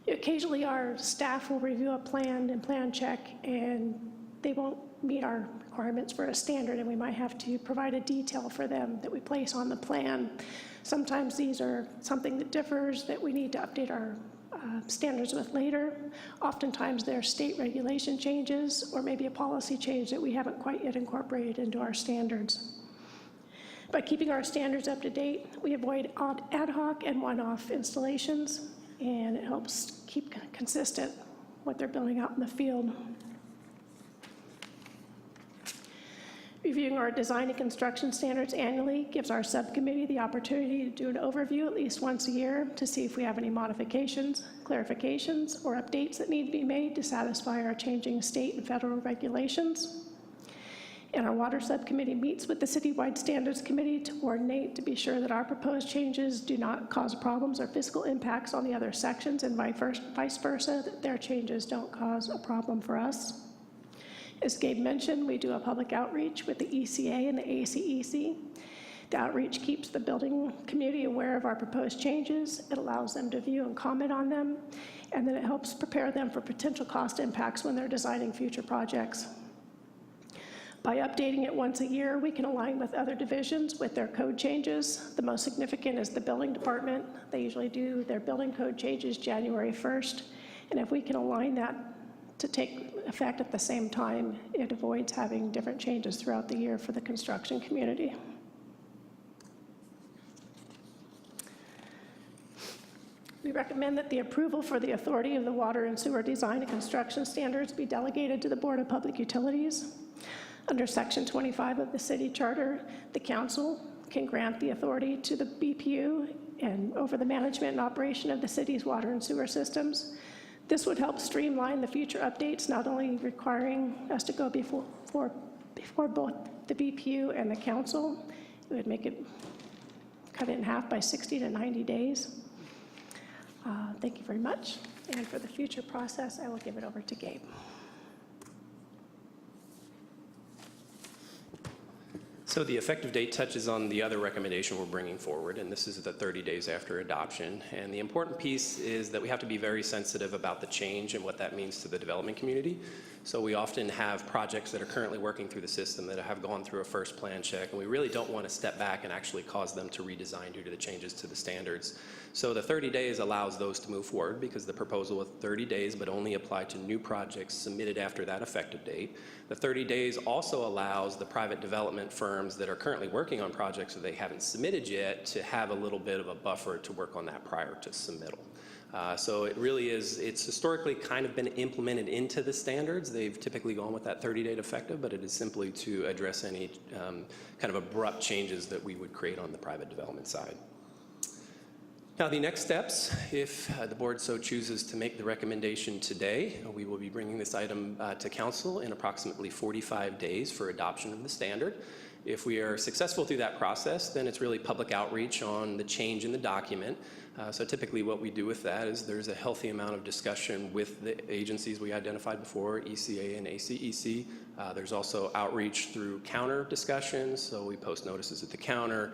Occasionally, our staff will review a plan and plan check, and they won't meet our requirements for a standard, and we might have to provide a detail for them that we place on the plan. Sometimes these are something that differs that we need to update our standards with later. Oftentimes they're state regulation changes or maybe a policy change that we haven't quite yet incorporated into our standards. By keeping our standards up to date, we avoid ad hoc and one-off installations, and it helps keep consistent what they're building out in the field. Reviewing our design and construction standards annually gives our subcommittee the opportunity to do an overview at least once a year to see if we have any modifications, clarifications, or updates that need to be made to satisfy our changing state and federal regulations. And our water subcommittee meets with the citywide standards committee to coordinate to be sure that our proposed changes do not cause problems or fiscal impacts on the other sections, and vice versa, that their changes don't cause a problem for us. As Gabe mentioned, we do a public outreach with the ECA and the ACEC. The outreach keeps the building community aware of our proposed changes. It allows them to view and comment on them, and then it helps prepare them for potential cost impacts when they're designing future projects. By updating it once a year, we can align with other divisions with their code changes. The most significant is the building department. They usually do their building code changes January 1st. And if we can align that to take effect at the same time, it avoids having different changes throughout the year for the construction community. We recommend that the approval for the authority of the water and sewer design and construction standards be delegated to the Board of Public Utilities. Under Section 25 of the City Charter, the Council can grant the authority to the BPU and over the management and operation of the city's water and sewer systems. This would help streamline the future updates, not only requiring us to go before both the BPU and the Council. It would make it, cut it in half by 60 to 90 days. Thank you very much. And for the future process, I will give it over to Gabe. So the effective date touches on the other recommendation we're bringing forward, and this is the 30 days after adoption. And the important piece is that we have to be very sensitive about the change and what that means to the development community. So we often have projects that are currently working through the system that have gone through a first plan check, and we really don't want to step back and actually cause them to redesign due to the changes to the standards. So the 30 days allows those to move forward because the proposal was 30 days, but only apply to new projects submitted after that effective date. The 30 days also allows the private development firms that are currently working on projects that they haven't submitted yet to have a little bit of a buffer to work on that prior to submittal. So it really is, it's historically kind of been implemented into the standards. They've typically gone with that 30-day effective, but it is simply to address any kind of abrupt changes that we would create on the private development side. Now, the next steps, if the board so chooses to make the recommendation today, we will be bringing this item to council in approximately 45 days for adoption of the standard. If we are successful through that process, then it's really public outreach on the change in the document. So typically what we do with that is there's a healthy amount of discussion with the agencies we identified before, ECA and ACEC. There's also outreach through counter discussions, so we post notices at the counter.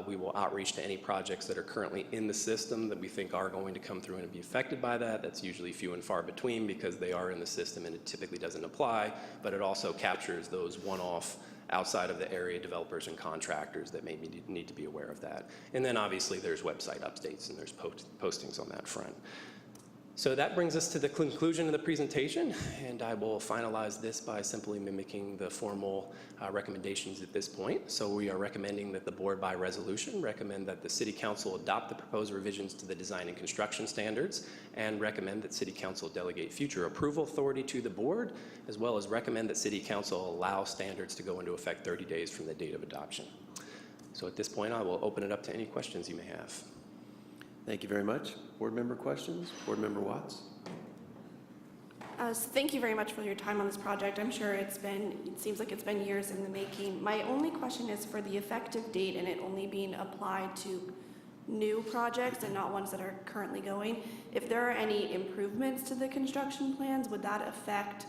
We will outreach to any projects that are currently in the system that we think are going to come through and be affected by that. That's usually few and far between because they are in the system and it typically doesn't apply, but it also captures those one-off outside of the area developers and contractors that may need to be aware of that. And then obviously there's website updates and there's postings on that front. So that brings us to the conclusion of the presentation, and I will finalize this by simply mimicking the formal recommendations at this point. So we are recommending that the board by resolution recommend that the City Council adopt the proposed revisions to the design and construction standards and recommend that City Council delegate future approval authority to the board, as well as recommend that City Council allow standards to go into effect 30 days from the date of adoption. So at this point, I will open it up to any questions you may have. Thank you very much. Board member questions? Board member Watts? So thank you very much for your time on this project. I'm sure it seems like it's been years in the making. My only question is for the effective date and it only being applied to new projects and not ones that are currently going. If there are any improvements to the construction plans, would that affect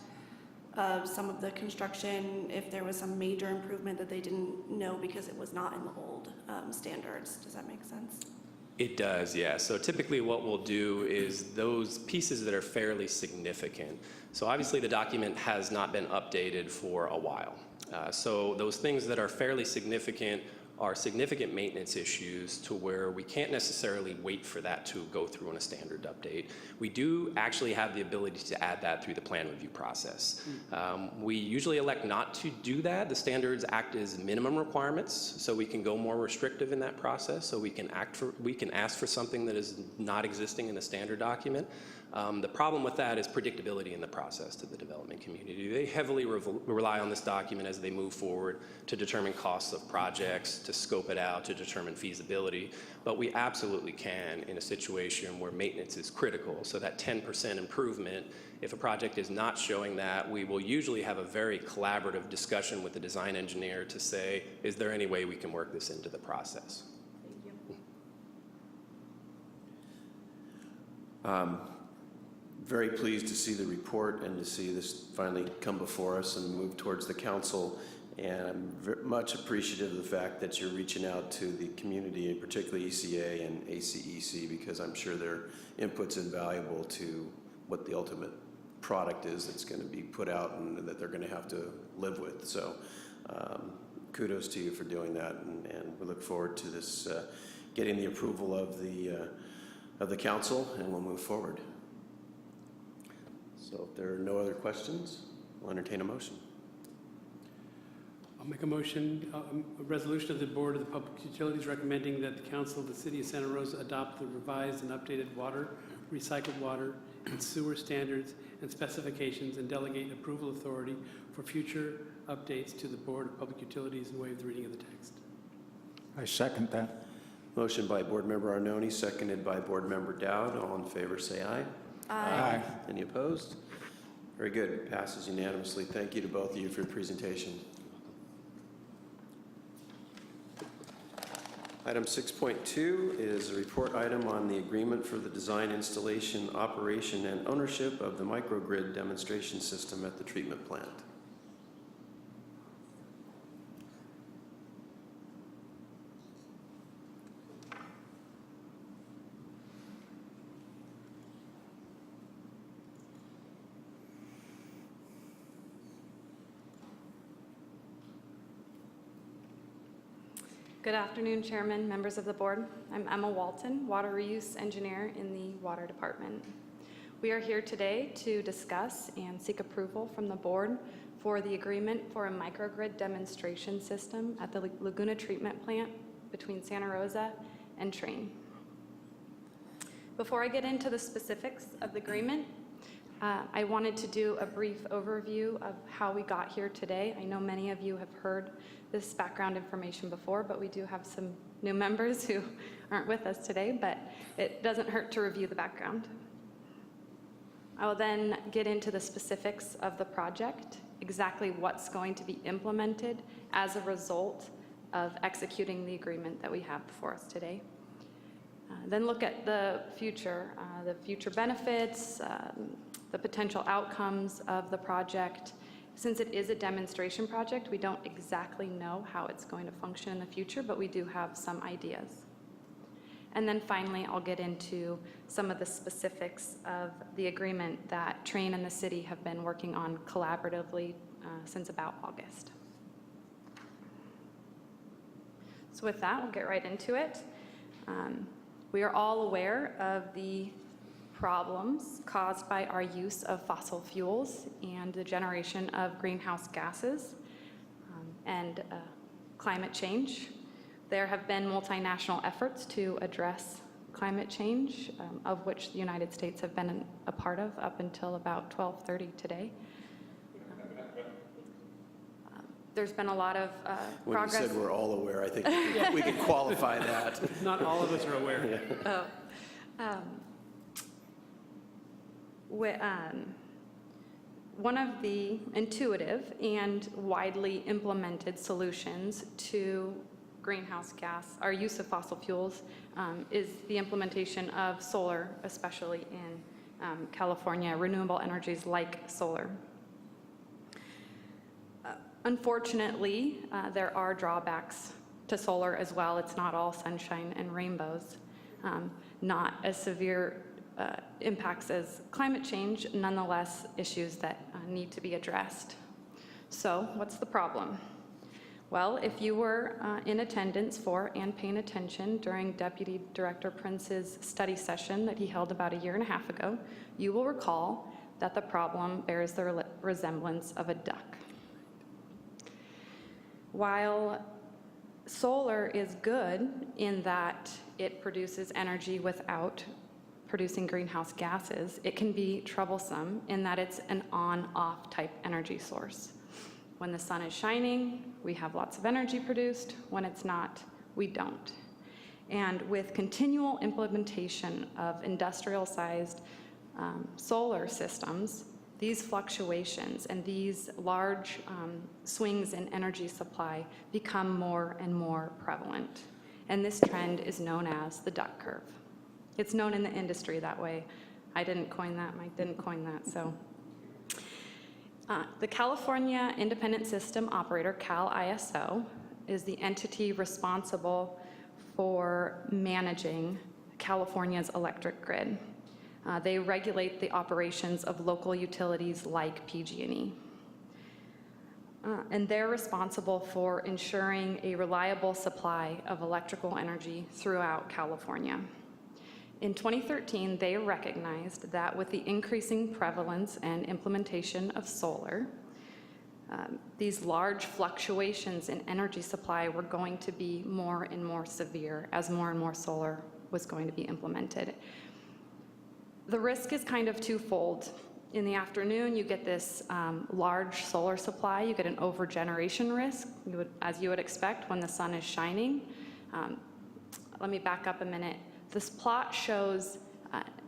some of the construction if there was some major improvement that they didn't know because it was not in the old standards? Does that make sense? It does, yeah. So typically what we'll do is those pieces that are fairly significant. So obviously the document has not been updated for a while. So those things that are fairly significant are significant maintenance issues to where we can't necessarily wait for that to go through on a standard update. We do actually have the ability to add that through the plan review process. We usually elect not to do that. The standards act as minimum requirements, so we can go more restrictive in that process, so we can ask for something that is not existing in the standard document. The problem with that is predictability in the process to the development community. They heavily rely on this document as they move forward to determine costs of projects, to scope it out, to determine feasibility. But we absolutely can in a situation where maintenance is critical. So that 10% improvement, if a project is not showing that, we will usually have a very collaborative discussion with the design engineer to say, is there any way we can work this into the process? Very pleased to see the report and to see this finally come before us and move towards the council. And I'm much appreciative of the fact that you're reaching out to the community, and particularly ECA and ACEC, because I'm sure their input's invaluable to what the ultimate product is that's going to be put out and that they're going to have to live with. So kudos to you for doing that, and we look forward to this getting the approval of the council, and we'll move forward. So if there are no other questions, I'll entertain a motion. I'll make a motion, a resolution of the Board of the Public Utilities recommending that the Council of the City of Santa Rosa adopt the revised and updated water, recycled water, and sewer standards and specifications, and delegate approval authority for future updates to the Board of Public Utilities and waive the reading of the text. I second that. Motion by Board Member Arnone, seconded by Board Member Dowd. All in favor, say aye. Aye. Any opposed? Very good. Passes unanimously. Thank you to both of you for your presentation. Item 6.2 is a report item on the agreement for the design, installation, operation, and ownership of the microgrid demonstration system at the treatment plant. Good afternoon, Chairman, members of the board. I'm Emma Walton, Water Reuse Engineer in the Water Department. We are here today to discuss and seek approval from the board for the agreement for a microgrid demonstration system at the Laguna Treatment Plant between Santa Rosa and Train. Before I get into the specifics of the agreement, I wanted to do a brief overview of how we got here today. I know many of you have heard this background information before, but we do have some new members who aren't with us today, but it doesn't hurt to review the background. I will then get into the specifics of the project, exactly what's going to be implemented as a result of executing the agreement that we have before us today. Then look at the future benefits, the potential outcomes of the project. Since it is a demonstration project, we don't exactly know how it's going to function in the future, but we do have some ideas. And then finally, I'll get into some of the specifics of the agreement that Train and the city have been working on collaboratively since about August. So with that, we'll get right into it. We are all aware of the problems caused by our use of fossil fuels and the generation of greenhouse gases and climate change. There have been multinational efforts to address climate change, of which the United States have been a part of up until about 12:30 today. There's been a lot of progress. When you said we're all aware, I think we could qualify that. Not all of us are aware. Yeah. One of the intuitive and widely implemented solutions to greenhouse gas, our use of fossil fuels, is the implementation of solar, especially in California, renewable energies like solar. Unfortunately, there are drawbacks to solar as well. It's not all sunshine and rainbows. Not as severe impacts as climate change, nonetheless issues that need to be addressed. So what's the problem? Well, if you were in attendance for and paying attention during Deputy Director Prince's study session that he held about a year and a half ago, you will recall that the problem bears the resemblance of a duck. While solar is good in that it produces energy without producing greenhouse gases, it can be troublesome in that it's an on-off type energy source. When the sun is shining, we have lots of energy produced. When it's not, we don't. And with continual implementation of industrial-sized solar systems, these fluctuations and these large swings in energy supply become more and more prevalent. And this trend is known as the duck curve. It's known in the industry that way. I didn't coin that, Mike didn't coin that, so. The California Independent System Operator, Cal-ISO, is the entity responsible for managing California's electric grid. They regulate the operations of local utilities like PG&E. And they're responsible for ensuring a reliable supply of electrical energy throughout California. In 2013, they recognized that with the increasing prevalence and implementation of solar, these large fluctuations in energy supply were going to be more and more severe as more and more solar was going to be implemented. The risk is kind of twofold. In the afternoon, you get this large solar supply, you get an overgeneration risk, as you would expect when the sun is shining. Let me back up a minute. This plot shows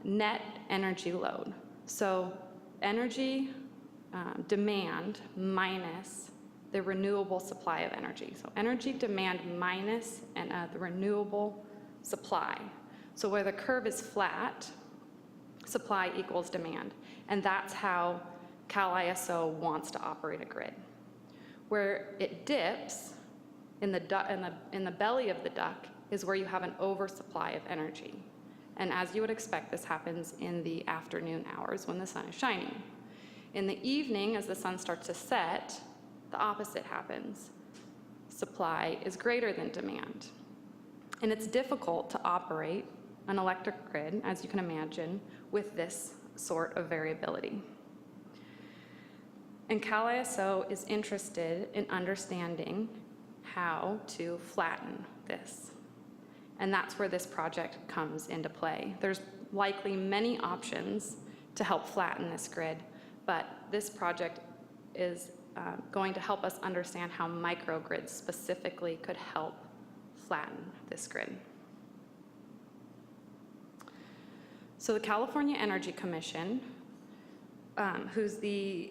net energy load. So energy demand minus the renewable supply of energy. So energy demand minus the renewable supply. So where the curve is flat, supply equals demand. And that's how Cal-ISO wants to operate a grid. Where it dips in the belly of the duck is where you have an oversupply of energy. And as you would expect, this happens in the afternoon hours when the sun is shining. In the evening, as the sun starts to set, the opposite happens. Supply is greater than demand. And it's difficult to operate an electric grid, as you can imagine, with this sort of variability. And Cal-ISO is interested in understanding how to flatten this. And that's where this project comes into play. There's likely many options to help flatten this grid, but this project is going to help us understand how microgrids specifically could help flatten this grid. So the California Energy Commission, who's the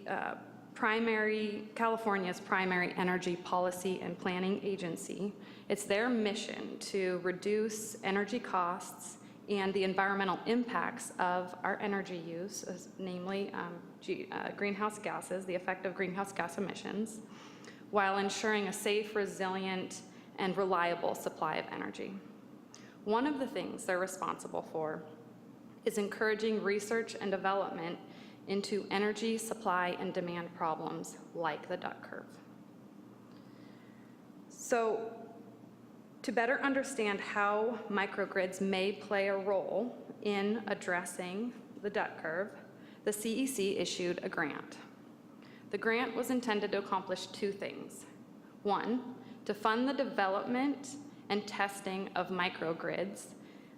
California's primary energy policy and planning agency, it's their mission to reduce energy costs and the environmental impacts of our energy use, namely greenhouse gases, the effect of greenhouse gas emissions, while ensuring a safe, resilient, and reliable supply of energy. One of the things they're responsible for is encouraging research and development into energy supply and demand problems like the duck curve. So, to better understand how microgrids may play a role in addressing the duck curve, the CEC issued a grant. The grant was intended to accomplish two things. One, to fund the development and testing of microgrids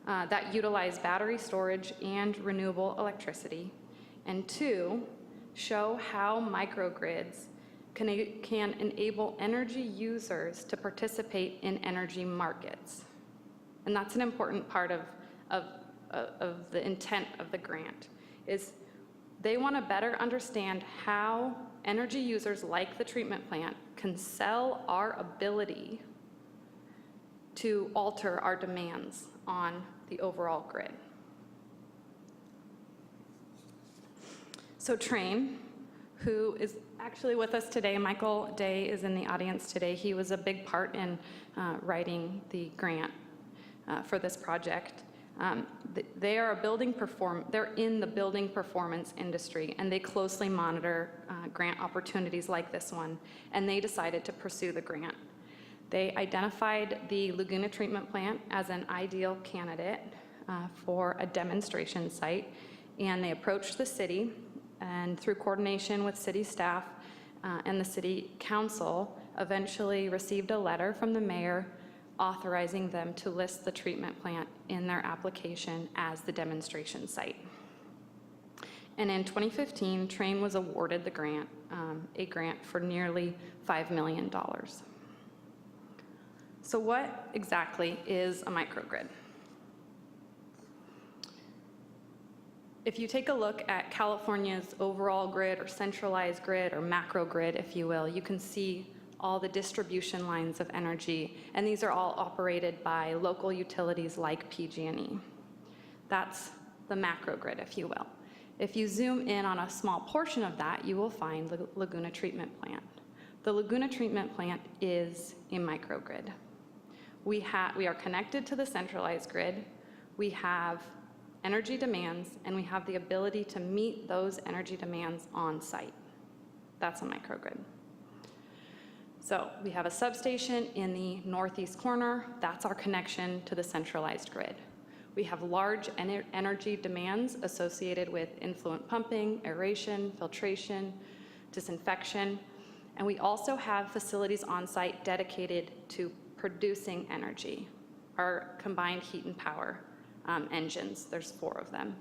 that utilize battery storage and renewable electricity. And two, show how microgrids can enable energy users to participate in energy markets. And that's an important part of the intent of the grant, is they want to better understand how energy users like the treatment plant can sell our ability to alter our demands on the overall grid. So Train, who is actually with us today, Michael Day is in the audience today. He was a big part in writing the grant for this project. They're in the building performance industry, and they closely monitor grant opportunities like this one, and they decided to pursue the grant. They identified the Laguna Treatment Plant as an ideal candidate for a demonstration site, and they approached the city, and through coordination with city staff and the city council, eventually received a letter from the mayor authorizing them to list the treatment plant in their application as the demonstration site. And in 2015, Train was awarded the grant, a grant for nearly $5 million. So what exactly is a microgrid? If you take a look at California's overall grid or centralized grid or macro grid, if you will, you can see all the distribution lines of energy, and these are all operated by local utilities like PG&E. That's the macro grid, if you will. If you zoom in on a small portion of that, you will find the Laguna Treatment Plant. The Laguna Treatment Plant is a microgrid. We are connected to the centralized grid. We have energy demands, and we have the ability to meet those energy demands on site. That's a microgrid. So we have a substation in the northeast corner. That's our connection to the centralized grid. We have large energy demands associated with influent pumping, aeration, filtration, disinfection, and we also have facilities on site dedicated to producing energy, our combined heat and power engines. There's 4 of them.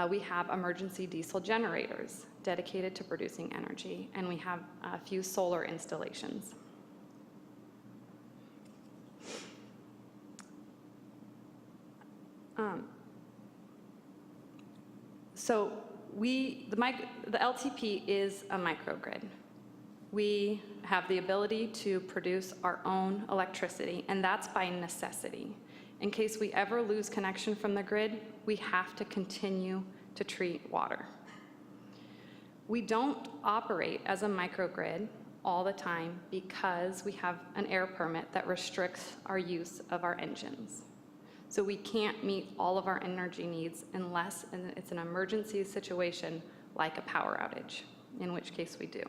We have emergency diesel generators dedicated to producing energy, and we have a few solar installations. So the LTP is a microgrid. We have the ability to produce our own electricity, and that's by necessity. In case we ever lose connection from the grid, we have to continue to treat water. We don't operate as a microgrid all the time because we have an air permit that restricts our use of our engines. So we can't meet all of our energy needs unless it's an emergency situation like a power outage, in which case we do.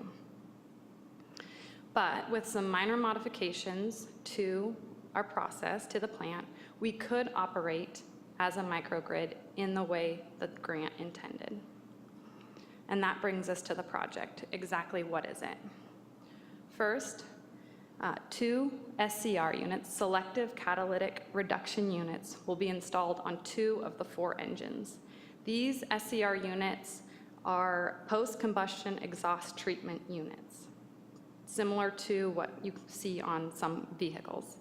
But with some minor modifications to our process, to the plant, we could operate as a microgrid in the way the grant intended. And that brings us to the project. Exactly what is it? First, 2 SCR units, selective catalytic reduction units, will be installed on 2 of the 4 engines. These SCR units are post-combustion exhaust treatment units, similar to what you see on some vehicles.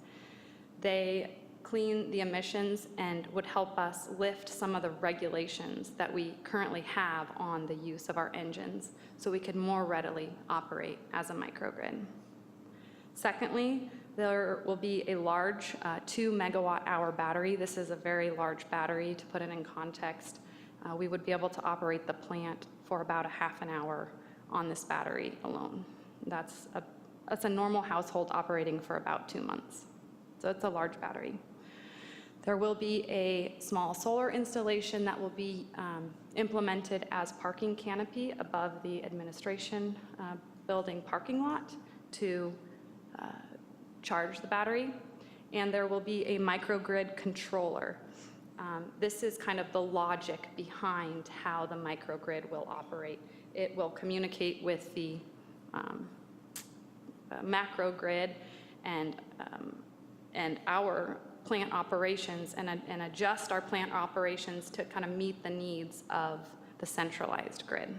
They clean the emissions and would help us lift some of the regulations that we currently have on the use of our engines so we could more readily operate as a microgrid. Secondly, there will be a large 2 megawatt hour battery. This is a very large battery. To put it in context, we would be able to operate the plant for about a half an hour on this battery alone. That's a normal household operating for about 2 months. So it's a large battery. There will be a small solar installation that will be implemented as parking canopy above the administration building parking lot to charge the battery. And there will be a microgrid controller. This is kind of the logic behind how the microgrid will operate. It will communicate with the macro grid and our plant operations and adjust our plant operations to kind of meet the needs of the centralized grid.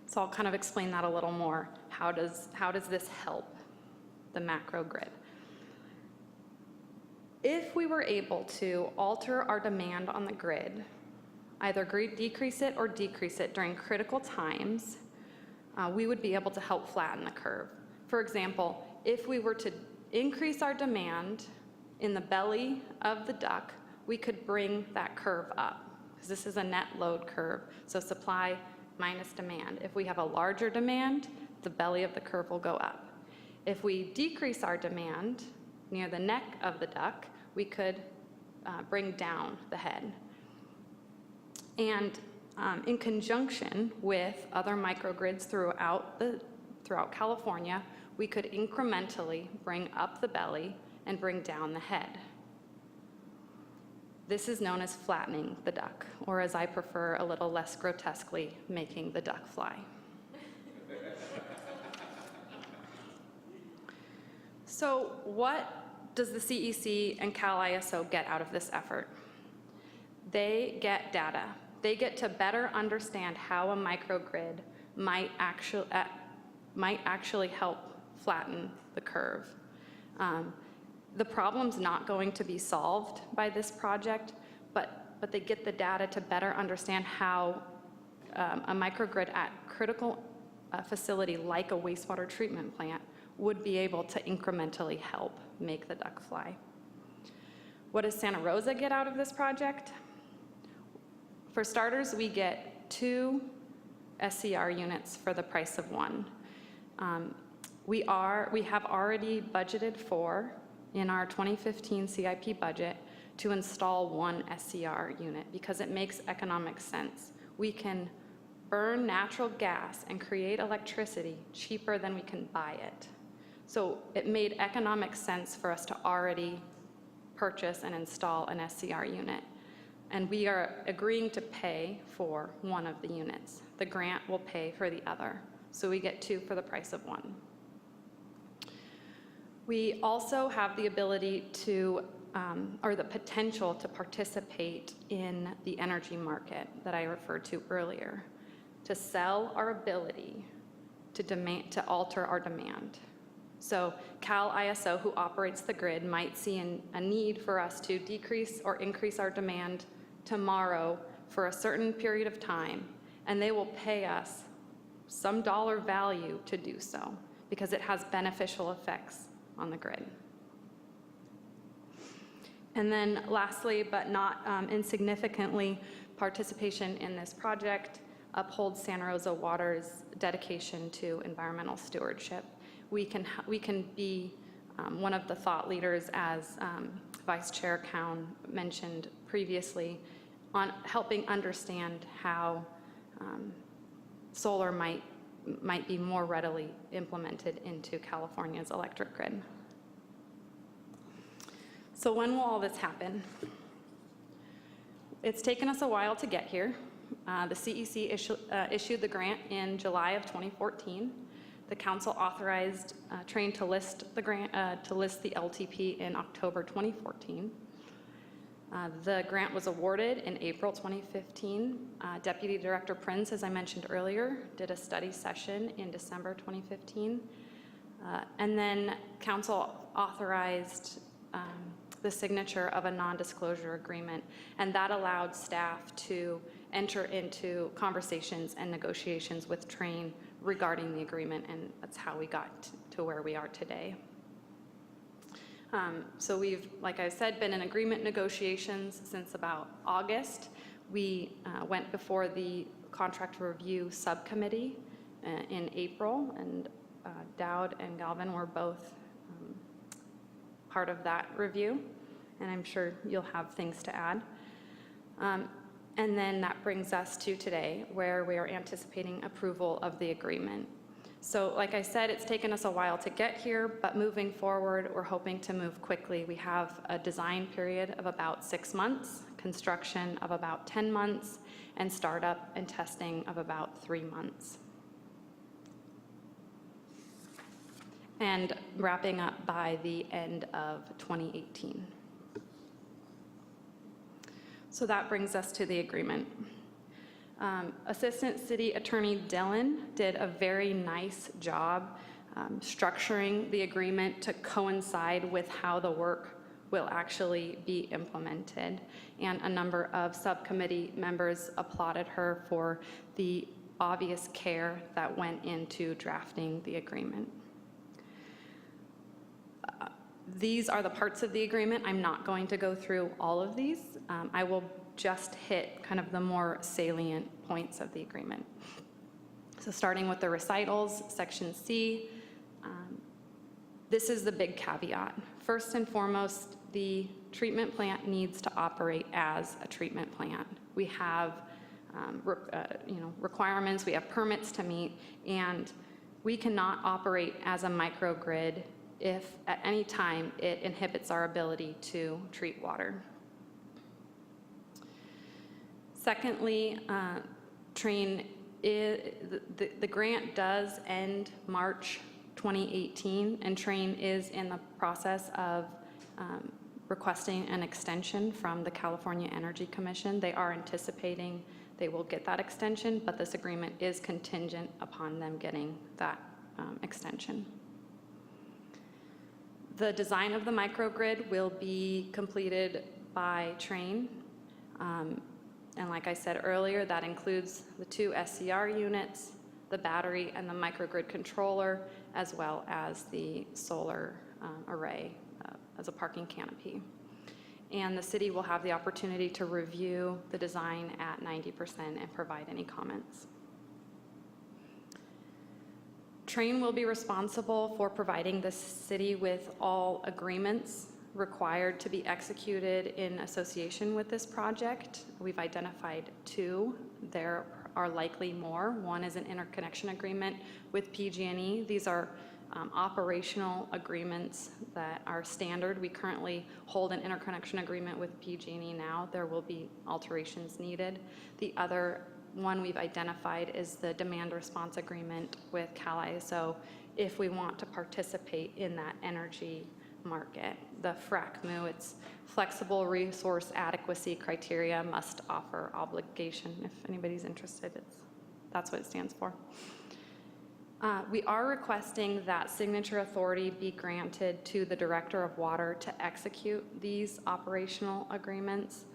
So I'll kind of explain that a little more. How does this help the macro grid? If we were able to alter our demand on the grid, either decrease it or decrease it during critical times, we would be able to help flatten the curve. For example, if we were to increase our demand in the belly of the duct, we could bring that curve up, because this is a net load curve, so supply minus demand. If we have a larger demand, the belly of the curve will go up. If we decrease our demand near the neck of the duct, we could bring down the head. And in conjunction with other microgrids throughout California, we could incrementally bring up the belly and bring down the head. This is known as flattening the duck, or as I prefer a little less grotesquely, making the duck fly. So what does the CEC and Cal ISO get out of this effort? They get data. They get to better understand how a microgrid might actually help flatten the curve. The problem's not going to be solved by this project, but they get the data to better understand how a microgrid at critical facility like a wastewater treatment plant would be able to incrementally help make the duck fly. What does Santa Rosa get out of this project? For starters, we get 2 SCR units for the price of 1. We have already budgeted for, in our 2015 CIP budget, to install 1 SCR unit because it makes economic sense. We can burn natural gas and create electricity cheaper than we can buy it. So it made economic sense for us to already purchase and install an SCR unit. And we are agreeing to pay for 1 of the units. The grant will pay for the other. So we get 2 for the price of 1. We also have the ability to, or the potential to participate in the energy market that I referred to earlier, to sell our ability to alter our demand. So Cal ISO, who operates the grid, might see a need for us to decrease or increase our demand tomorrow for a certain period of time, and they will pay us some dollar value to do so because it has beneficial effects on the grid. And then lastly, but not insignificantly, participation in this project upholds Santa Rosa Water's dedication to environmental stewardship. We can be one of the thought leaders, as Vice Chair Cowan mentioned previously, on helping understand how solar might be more readily implemented into California's electric grid. So when will all this happen? It's taken us a while to get here. The CEC issued the grant in July of 2014. The council authorized Train to list the grant, to list the LTP in October 2014. The grant was awarded in April 2015. Deputy Director Prince, as I mentioned earlier, did a study session in December 2015. And then council authorized the signature of a non-disclosure agreement, and that allowed staff to enter into conversations and negotiations with Train regarding the agreement, and that's how we got to where we are today. So we've, like I said, been in agreement negotiations since about August. We went before the contract review subcommittee in April, and Dowd and Galvin were both part of that review, and I'm sure you'll have things to add. And then that brings us to today, where we are anticipating approval of the agreement. So like I said, it's taken us a while to get here, but moving forward, we're hoping to move quickly. We have a design period of about 6 months, construction of about 10 months, and startup and testing of about 3 months. And wrapping up by the end of 2018. So that brings us to the agreement. Assistant City Attorney Dillon did a very nice job structuring the agreement to coincide with how the work will actually be implemented. And a number of subcommittee members applauded her for the obvious care that went into drafting the agreement. These are the parts of the agreement. I'm not going to go through all of these. I will just hit kind of the more salient points of the agreement. So starting with the recitals, section C, this is the big caveat. First and foremost, the treatment plant needs to operate as a treatment plant. We have requirements, we have permits to meet, and We cannot operate as a microgrid if at any time it inhibits our ability to treat water. Secondly, the grant does end March 2018, and Train is in the process of requesting an extension from the California Energy Commission. They are anticipating they will get that extension, but this agreement is contingent upon them getting that extension. The design of the microgrid will be completed by Train. And like I said earlier, that includes the 2 SCR units, the battery, and the microgrid controller, as well as the solar array as a parking canopy. And the city will have the opportunity to review the design at 90% and provide any comments. Train will be responsible for providing the city with all agreements required to be executed in association with this project. We've identified 2. There are likely more. One is an interconnection agreement with PG&E. These are operational agreements that are standard. We currently hold an interconnection agreement with PG&E now. There will be alterations needed. The other one we've identified is the demand response agreement with CalISO if we want to participate in that energy market. The FRACMU, it's flexible resource adequacy criteria must offer obligation. If anybody's interested, that's what it stands for. We are requesting that signature authority be granted to the Director of Water to execute these operational agreements,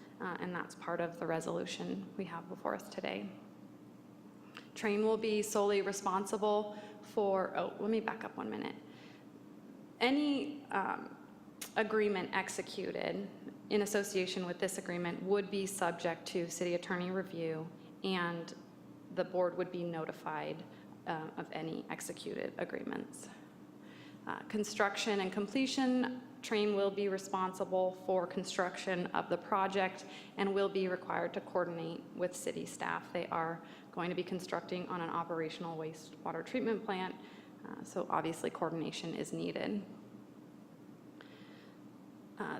and that's part of the resolution we have before us today. Train will be solely responsible for, let me back up 1 minute. Any agreement executed in association with this agreement would be subject to city attorney review, and the board would be notified of any executed agreements. Construction and completion, Train will be responsible for construction of the project and will be required to coordinate with city staff. They are going to be constructing on an operational wastewater treatment plant, so obviously coordination is needed.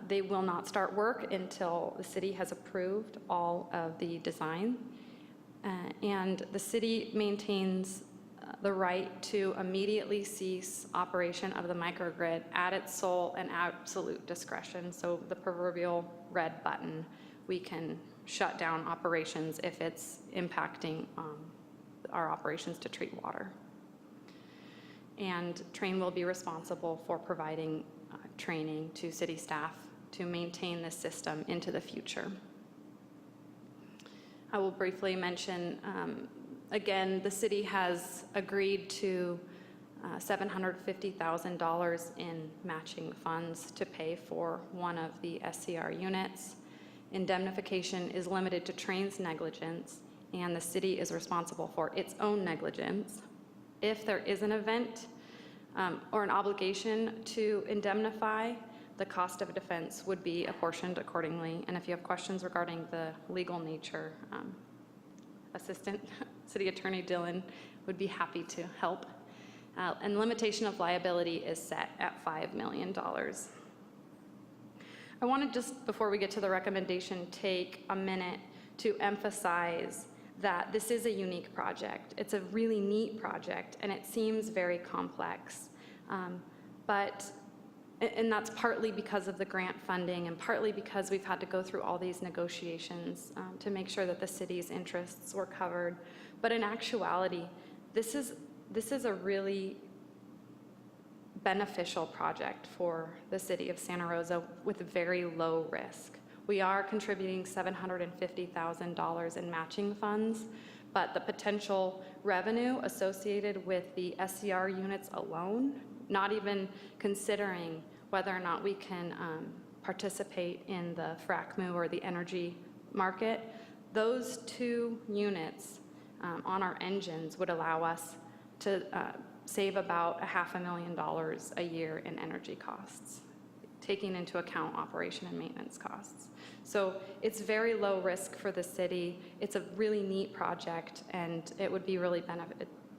They will not start work until the city has approved all of the design, and the city maintains the right to immediately cease operation of the microgrid at its sole and absolute discretion. So the proverbial red button, we can shut down operations if it's impacting our operations to treat water. And Train will be responsible for providing training to city staff to maintain this system into the future. I will briefly mention again, the city has agreed to $750,000 in matching funds to pay for one of the SCR units. Indemnification is limited to Train's negligence, and the city is responsible for its own negligence. If there is an event or an obligation to indemnify, the cost of defense would be apportioned accordingly. And if you have questions regarding the legal nature, Assistant City Attorney Dillon would be happy to help. And limitation of liability is set at $5 million. I want to just, before we get to the recommendation, take a minute to emphasize that this is a unique project. It's a really neat project, and it seems very complex. And that's partly because of the grant funding and partly because we've had to go through all these negotiations to make sure that the city's interests were covered. But in actuality, this is a really beneficial project for the city of Santa Rosa with very low risk. We are contributing $750,000 in matching funds, but the potential revenue associated with the SCR units alone, not even considering whether or not we can participate in the FRACMU or the energy market, those 2 units on our engines would allow us to save about $500,000 a year in energy costs, taking into account operation and maintenance costs. So it's very low risk for the city. It's a really neat project, and it would be really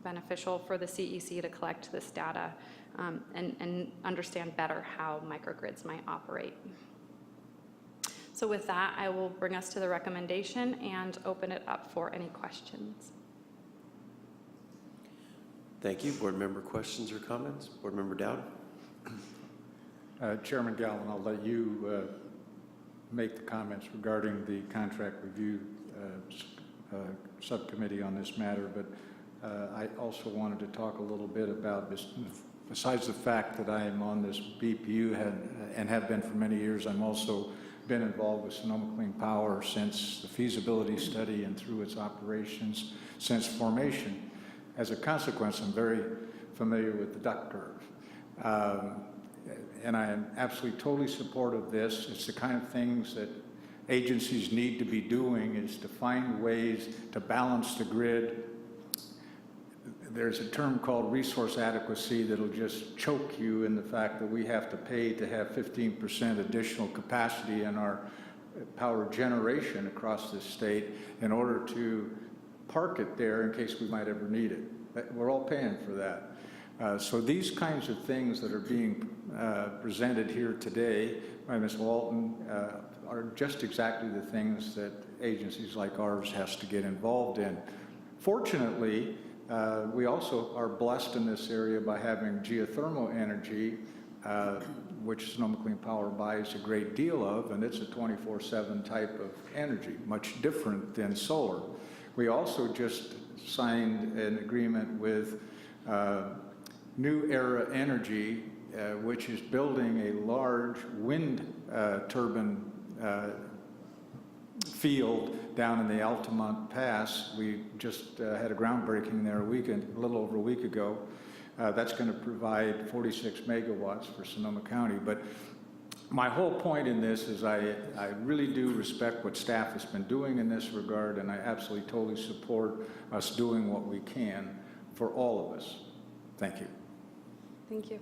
beneficial for the CEC to collect this data and understand better how microgrids might operate. So with that, I will bring us to the recommendation and open it up for any questions. Thank you. Board member questions or comments? Board member Dowd? Chairman Galvin, I'll let you make the comments regarding the contract review subcommittee on this matter, but I also wanted to talk a little bit about this. Besides the fact that I am on this BPU and have been for many years, I'm also been involved with Sonoma Clean Power since the feasibility study and through its operations since formation. As a consequence, I'm very familiar with the duck curve. And I am absolutely totally supportive of this. It's the kind of things that agencies need to be doing, is to find ways to balance the grid. There's a term called resource adequacy that'll just choke you in the fact that we have to pay to have 15% additional capacity in our power generation across this state in order to park it there in case we might ever need it. We're all paying for that. So these kinds of things that are being presented here today by Ms. Walton are just exactly the things that agencies like ours has to get involved in. Fortunately, we also are blessed in this area by having geothermal energy, which Sonoma Clean Power buys a great deal of, and it's a 24/7 type of energy, much different than solar. We also just signed an agreement with New Era Energy, which is building a large wind turbine field down in the Altamont Pass. We just had a groundbreaking there a little over a week ago. That's going to provide 46 megawatts for Sonoma County. But my whole point in this is I really do respect what staff has been doing in this regard, and I absolutely totally support us doing what we can for all of us. Thank you. Thank you.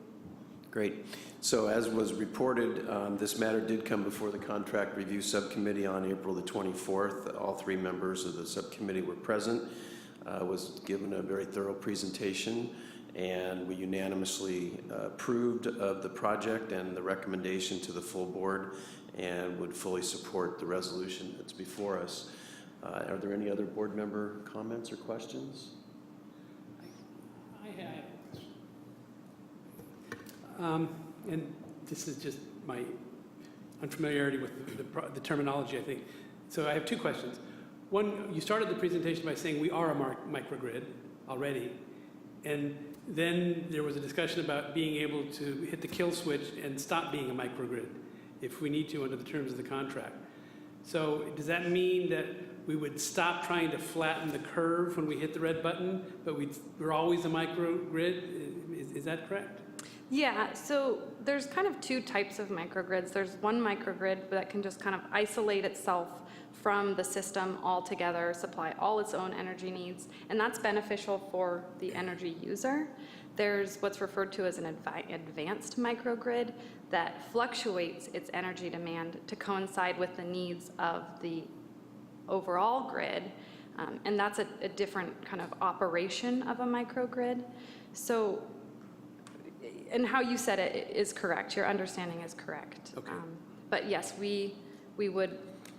Great. So as was reported, this matter did come before the Contract Review Subcommittee on April the 24th. All three members of the subcommittee were present. Was given a very thorough presentation, and we unanimously approved of the project and the recommendation to the full board, and would fully support the resolution that's before us. Are there any other board member comments or questions? I have. And this is just my unfamiliarity with the terminology, I think. So I have two questions. One, you started the presentation by saying we are a microgrid already, and then there was a discussion about being able to hit the kill switch and stop being a microgrid if we need to under the terms of the contract. So does that mean that we would stop trying to flatten the curve when we hit the red button, but we're always a microgrid? Is that correct? Yeah, so there's kind of two types of microgrids. There's one microgrid that can just kind of isolate itself from the system altogether, supply all its own energy needs, and that's beneficial for the energy user. There's what's referred to as an advanced microgrid that fluctuates its energy demand to coincide with the needs of the overall grid, and that's a different kind of operation of a microgrid. So, and how you said it is correct. Your understanding is correct. Okay. But yes, we would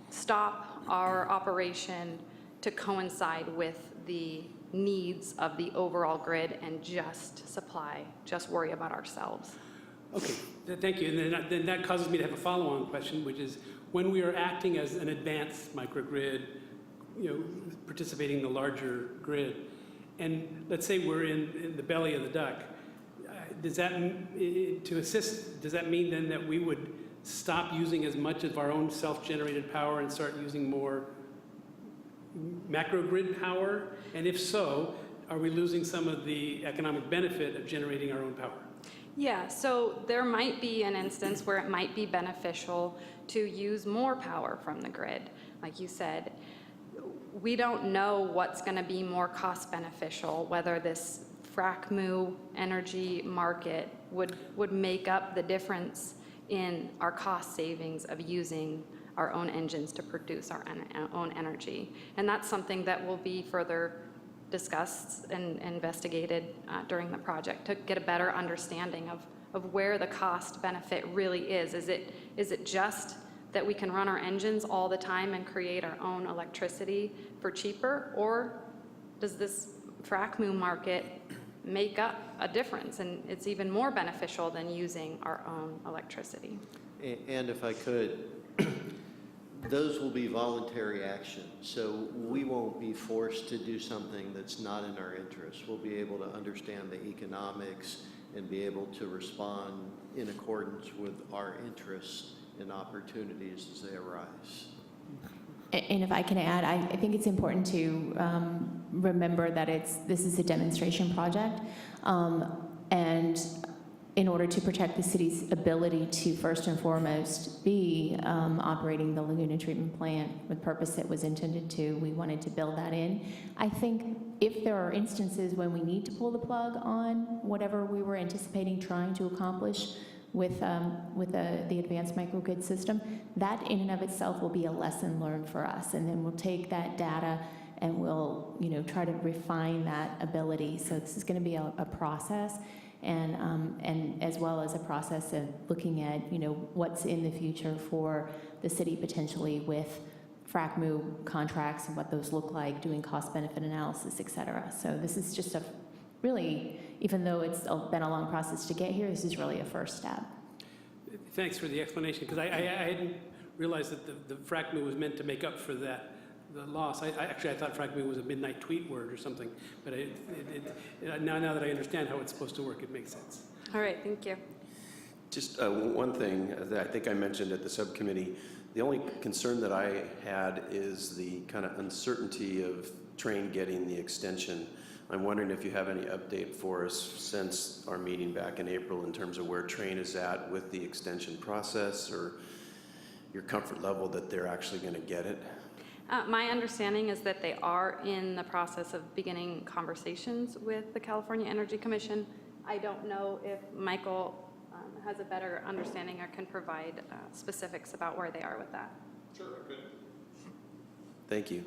stop our operation to coincide with the needs of the overall grid and just worry about ourselves. Okay, thank you. And then that causes me to have a follow-on question, which is when we are acting as an advanced microgrid, participating in the larger grid, and let's say we're in the belly of the duck, does that mean then that we would stop using as much of our own self-generated power and start using more macrogrid power? And if so, are we losing some of the economic benefit of generating our own power? Yeah, so there might be an instance where it might be beneficial to use more power from the grid. Like you said, we don't know what's going to be more cost beneficial, whether this FRAC-MU energy market would make up the difference in our cost savings of using our own engines to produce our own energy. And that's something that will be further discussed and investigated during the project to get a better understanding of where the cost benefit really is. Is it just that we can run our engines all the time and create our own electricity for cheaper, or does this frac moo market make up a difference and it's even more beneficial than using our own electricity? And if I could, those will be voluntary actions. So we won't be forced to do something that's not in our interest. We'll be able to understand the economics and be able to respond in accordance with our interests and opportunities as they arise. And if I can add, I think it's important to remember that this is a demonstration project, and in order to protect the city's ability to first and foremost be operating the Laguna treatment plant with purpose it was intended to, we wanted to build that in. I think if there are instances when we need to pull the plug on whatever we were anticipating trying to accomplish with the advanced microgrid system, that in and of itself will be a lesson learned for us. And then we'll take that data and we'll try to refine that ability. So this is going to be a process, and as well as a process of looking at what's in the future for the city potentially with frac moo contracts and what those look like, doing cost benefit analysis, et cetera. So this is just a really, even though it's been a long process to get here, this is really a first step. Thanks for the explanation, because I hadn't realized that the frac moo was meant to make up for the loss. I thought frac moo was a midnight tweet word or something, but now that I understand how it's supposed to work, it makes sense. All right, thank you. Just one thing that I think I mentioned at the subcommittee, the only concern that I had is the kind of uncertainty of Train getting the extension. I'm wondering if you have any update for us since our meeting back in April in terms of where Train is at with the extension process, or your comfort level that they're actually going to get it. My understanding is that they are in the process of beginning conversations with the California Energy Commission. I don't know if Michael has a better understanding or can provide specifics about where they are with that. Sure, I could. Thank you.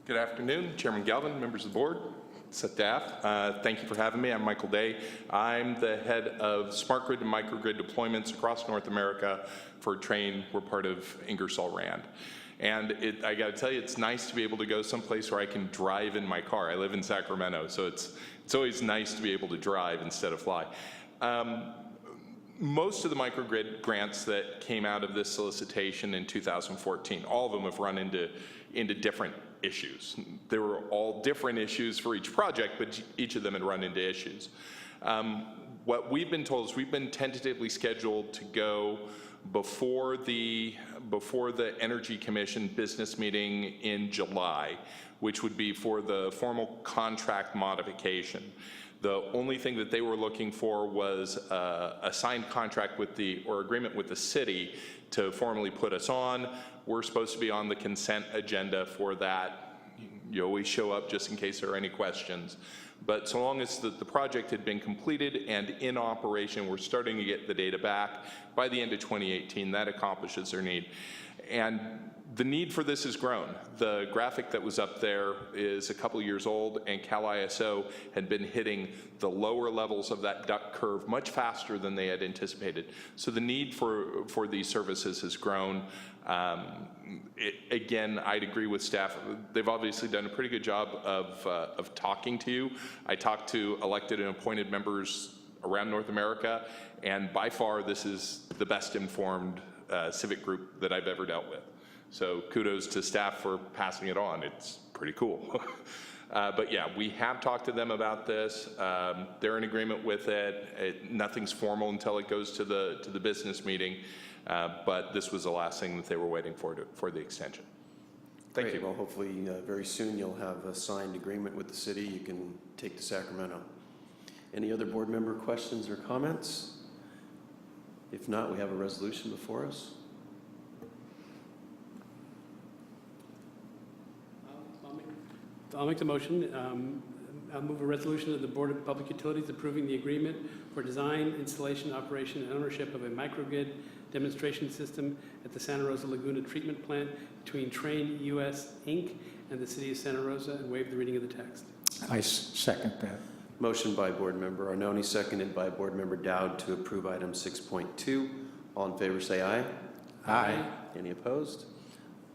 Good afternoon, Chairman Galvin, members of the board, staff. Thank you for having me. I'm Michael Day. I'm the head of smart grid and microgrid deployments across North America for Train. We're part of Ingersoll Rand. And I got to tell you, it's nice to be able to go someplace where I can drive in my car. I live in Sacramento, so it's always nice to be able to drive instead of fly. Most of the microgrid grants that came out of this solicitation in 2014, all of them have run into different issues. There were all different issues for each project, but each of them had run into issues. What we've been told is we've been tentatively scheduled to go before the Energy Commission business meeting in July, which would be for the formal contract modification. The only thing that they were looking for was a signed contract or agreement with the city to formally put us on. We're supposed to be on the consent agenda for that. You always show up just in case there are any questions. But so long as the project had been completed and in operation, we're starting to get the data back. By the end of 2018, that accomplishes their need. And the need for this has grown. The graphic that was up there is a couple years old, and Cal ISO had been hitting the lower levels of that duck curve much faster than they had anticipated. So the need for these services has grown. Again, I'd agree with staff. They've obviously done a pretty good job of talking to you. I talked to elected and appointed members around North America, and by far this is the best informed civic group that I've ever dealt with. So kudos to staff for passing it on. It's pretty cool. But yeah, we have talked to them about this. They're in agreement with it. Nothing's formal until it goes to the business meeting. But this was the last thing that they were waiting for the extension. Thank you. Well, hopefully very soon you'll have a signed agreement with the city you can take to Sacramento. Any other board member questions or comments? If not, we have a resolution before us. I'll make the motion. I'll move a resolution of the Board of Public Utilities approving the agreement for design, installation, operation, and ownership of a microgrid demonstration system at the Santa Rosa Laguna Treatment Plant between Train US Inc. and the City of Santa Rosa, and waive the reading of the text. I second that. Motion by Board Member Arnone, seconded by Board Member Dowd to approve item 6.2. All in favor say aye. Aye. Any opposed?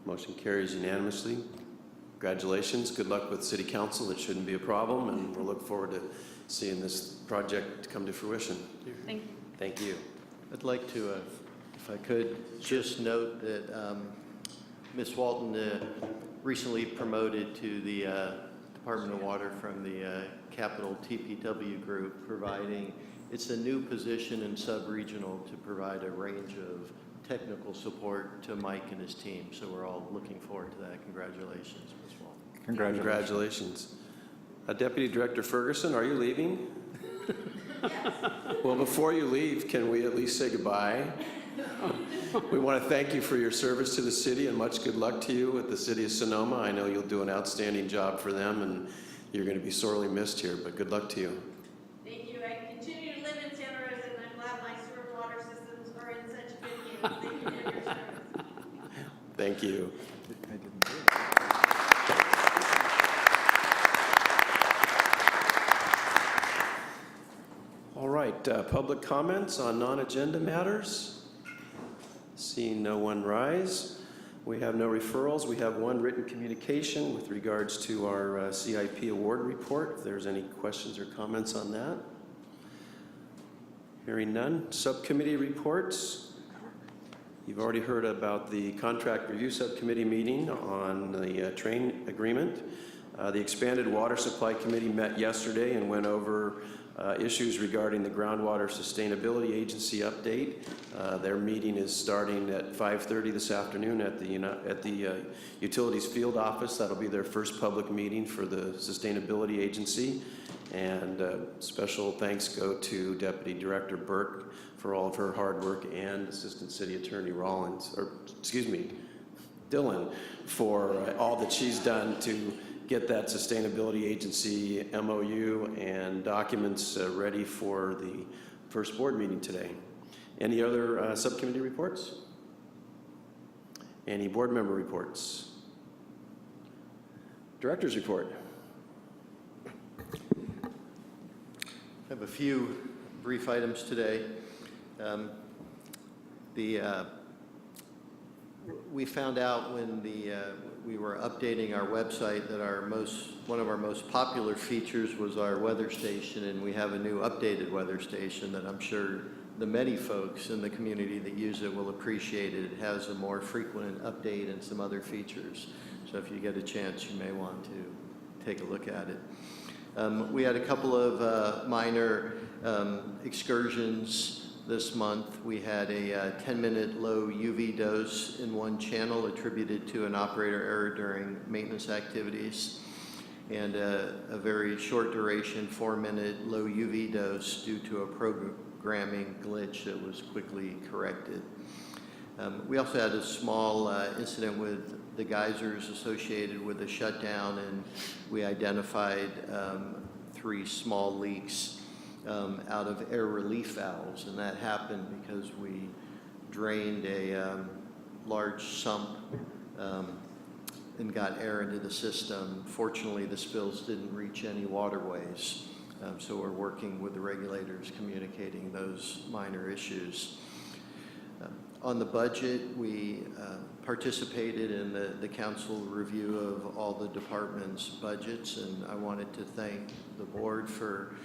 Motion carries unanimously. Congratulations. Good luck with City Council. It shouldn't be a problem, and we'll look forward to seeing this project come to fruition. Thank you. Thank you. I'd like to, if I could, just note that Ms. Walton recently promoted to the Department of Water from the Capital TPW Group, providing, it's a new position in sub-regional to provide a range of technical support to Mike and his team. So we're all looking forward to that. Congratulations, Ms. Walton. Congratulations. Deputy Director Ferguson, are you leaving? Well, before you leave, can we at least say goodbye? We want to thank you for your service to the city, and much good luck to you at the City of Sonoma. I know you'll do an outstanding job for them, and you're going to be sorely missed here, but good luck to you. Thank you. I continue to live in Santa Rosa, and I'm glad my sewer and water systems are in such good hands. Thank you for your service. Thank you. All right, public comments on non-agenda matters. Seeing no one rise. We have no referrals. We have one written communication with regards to our CIP award report. If there's any questions or comments on that. Hearing none. Subcommittee reports. You've already heard about the contract review subcommittee meeting on the train agreement. The expanded water supply committee met yesterday and went over issues regarding the groundwater sustainability agency update. Their meeting is starting at 5:30 this afternoon at the utilities field office. That'll be their first public meeting for the sustainability agency. And special thanks go to Deputy Director Burke for all of her hard work, and Assistant City Attorney Dillon for all that she's done to get that sustainability agency MOU and documents ready for the first board meeting today. Any other subcommittee reports? Any board member reports? Director's report. I have a few brief items today. We found out when we were updating our website that one of our most popular features was our weather station, and we have a new updated weather station that I'm sure the many folks in the community that use it will appreciate it. It has a more frequent update and some other features. So if you get a chance, you may want to take a look at it. We had a couple of minor excursions this month. We had a 10-minute low UV dose in one channel attributed to an operator error during maintenance activities, and a very short duration 4-minute low UV dose due to a programming glitch that was quickly corrected. We also had a small incident with the geysers associated with the shutdown, and we identified 3 small leaks out of air relief valves, and that happened because we drained a large sump and got air into the system. Fortunately, the spills didn't reach any waterways, so we're working with the regulators, communicating those minor issues. On the budget, we participated in the council review of all the departments' budgets, and I wanted to thank the board for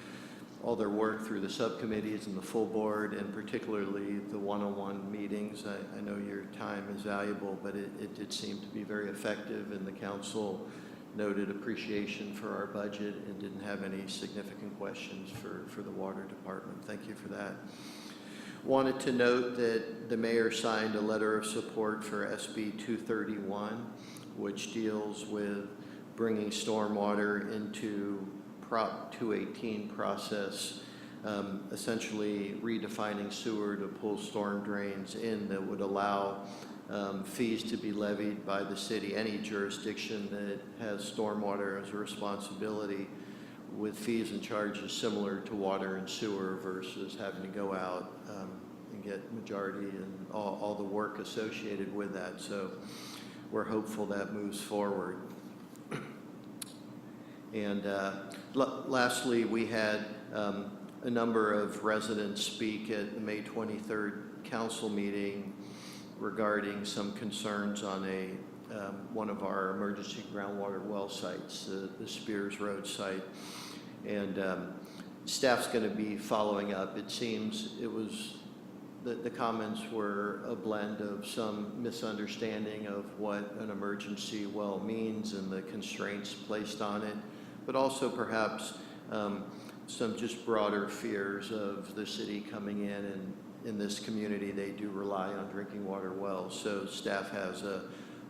all their work through the subcommittees and the full board, and particularly the one-on-one meetings. I know your time is valuable, but it did seem to be very effective, and the council noted appreciation for our budget and didn't have any significant questions for the water department. Thank you for that. Wanted to note that the mayor signed a letter of support for SB 231, which deals with bringing stormwater into Prop 218 process, essentially redefining sewer to pull storm drains in that would allow fees to be levied by the city, any jurisdiction that has stormwater as a responsibility, with fees and charges similar to water and sewer versus having to go out and get majority and all the work associated with that. So we're hopeful that moves forward. And lastly, we had a number of residents speak at the May 23rd council meeting regarding some concerns on one of our emergency groundwater well sites, the Spears Road site. And staff's going to be following up. It seems it was, the comments were a blend of some misunderstanding of what an emergency well means and the constraints placed on it, but also perhaps some just broader fears of the city coming in, and in this community they do rely on drinking water wells. So staff has a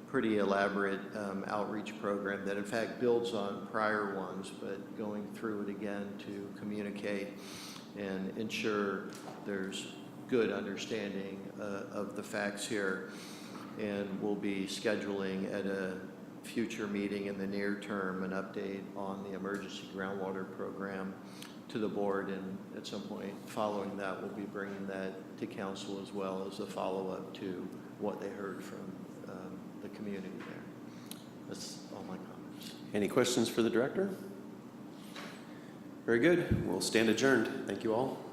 pretty elaborate outreach program that in fact builds on prior ones, but going through it again to communicate and ensure there's good understanding of the facts here. And we'll be scheduling at a future meeting in the near term an update on the emergency groundwater program to the board, and at some point following that we'll be bringing that to council as well as a follow-up to what they heard from the community there. That's all my comments. Any questions for the director? Very good. We'll stand adjourned. Thank you all.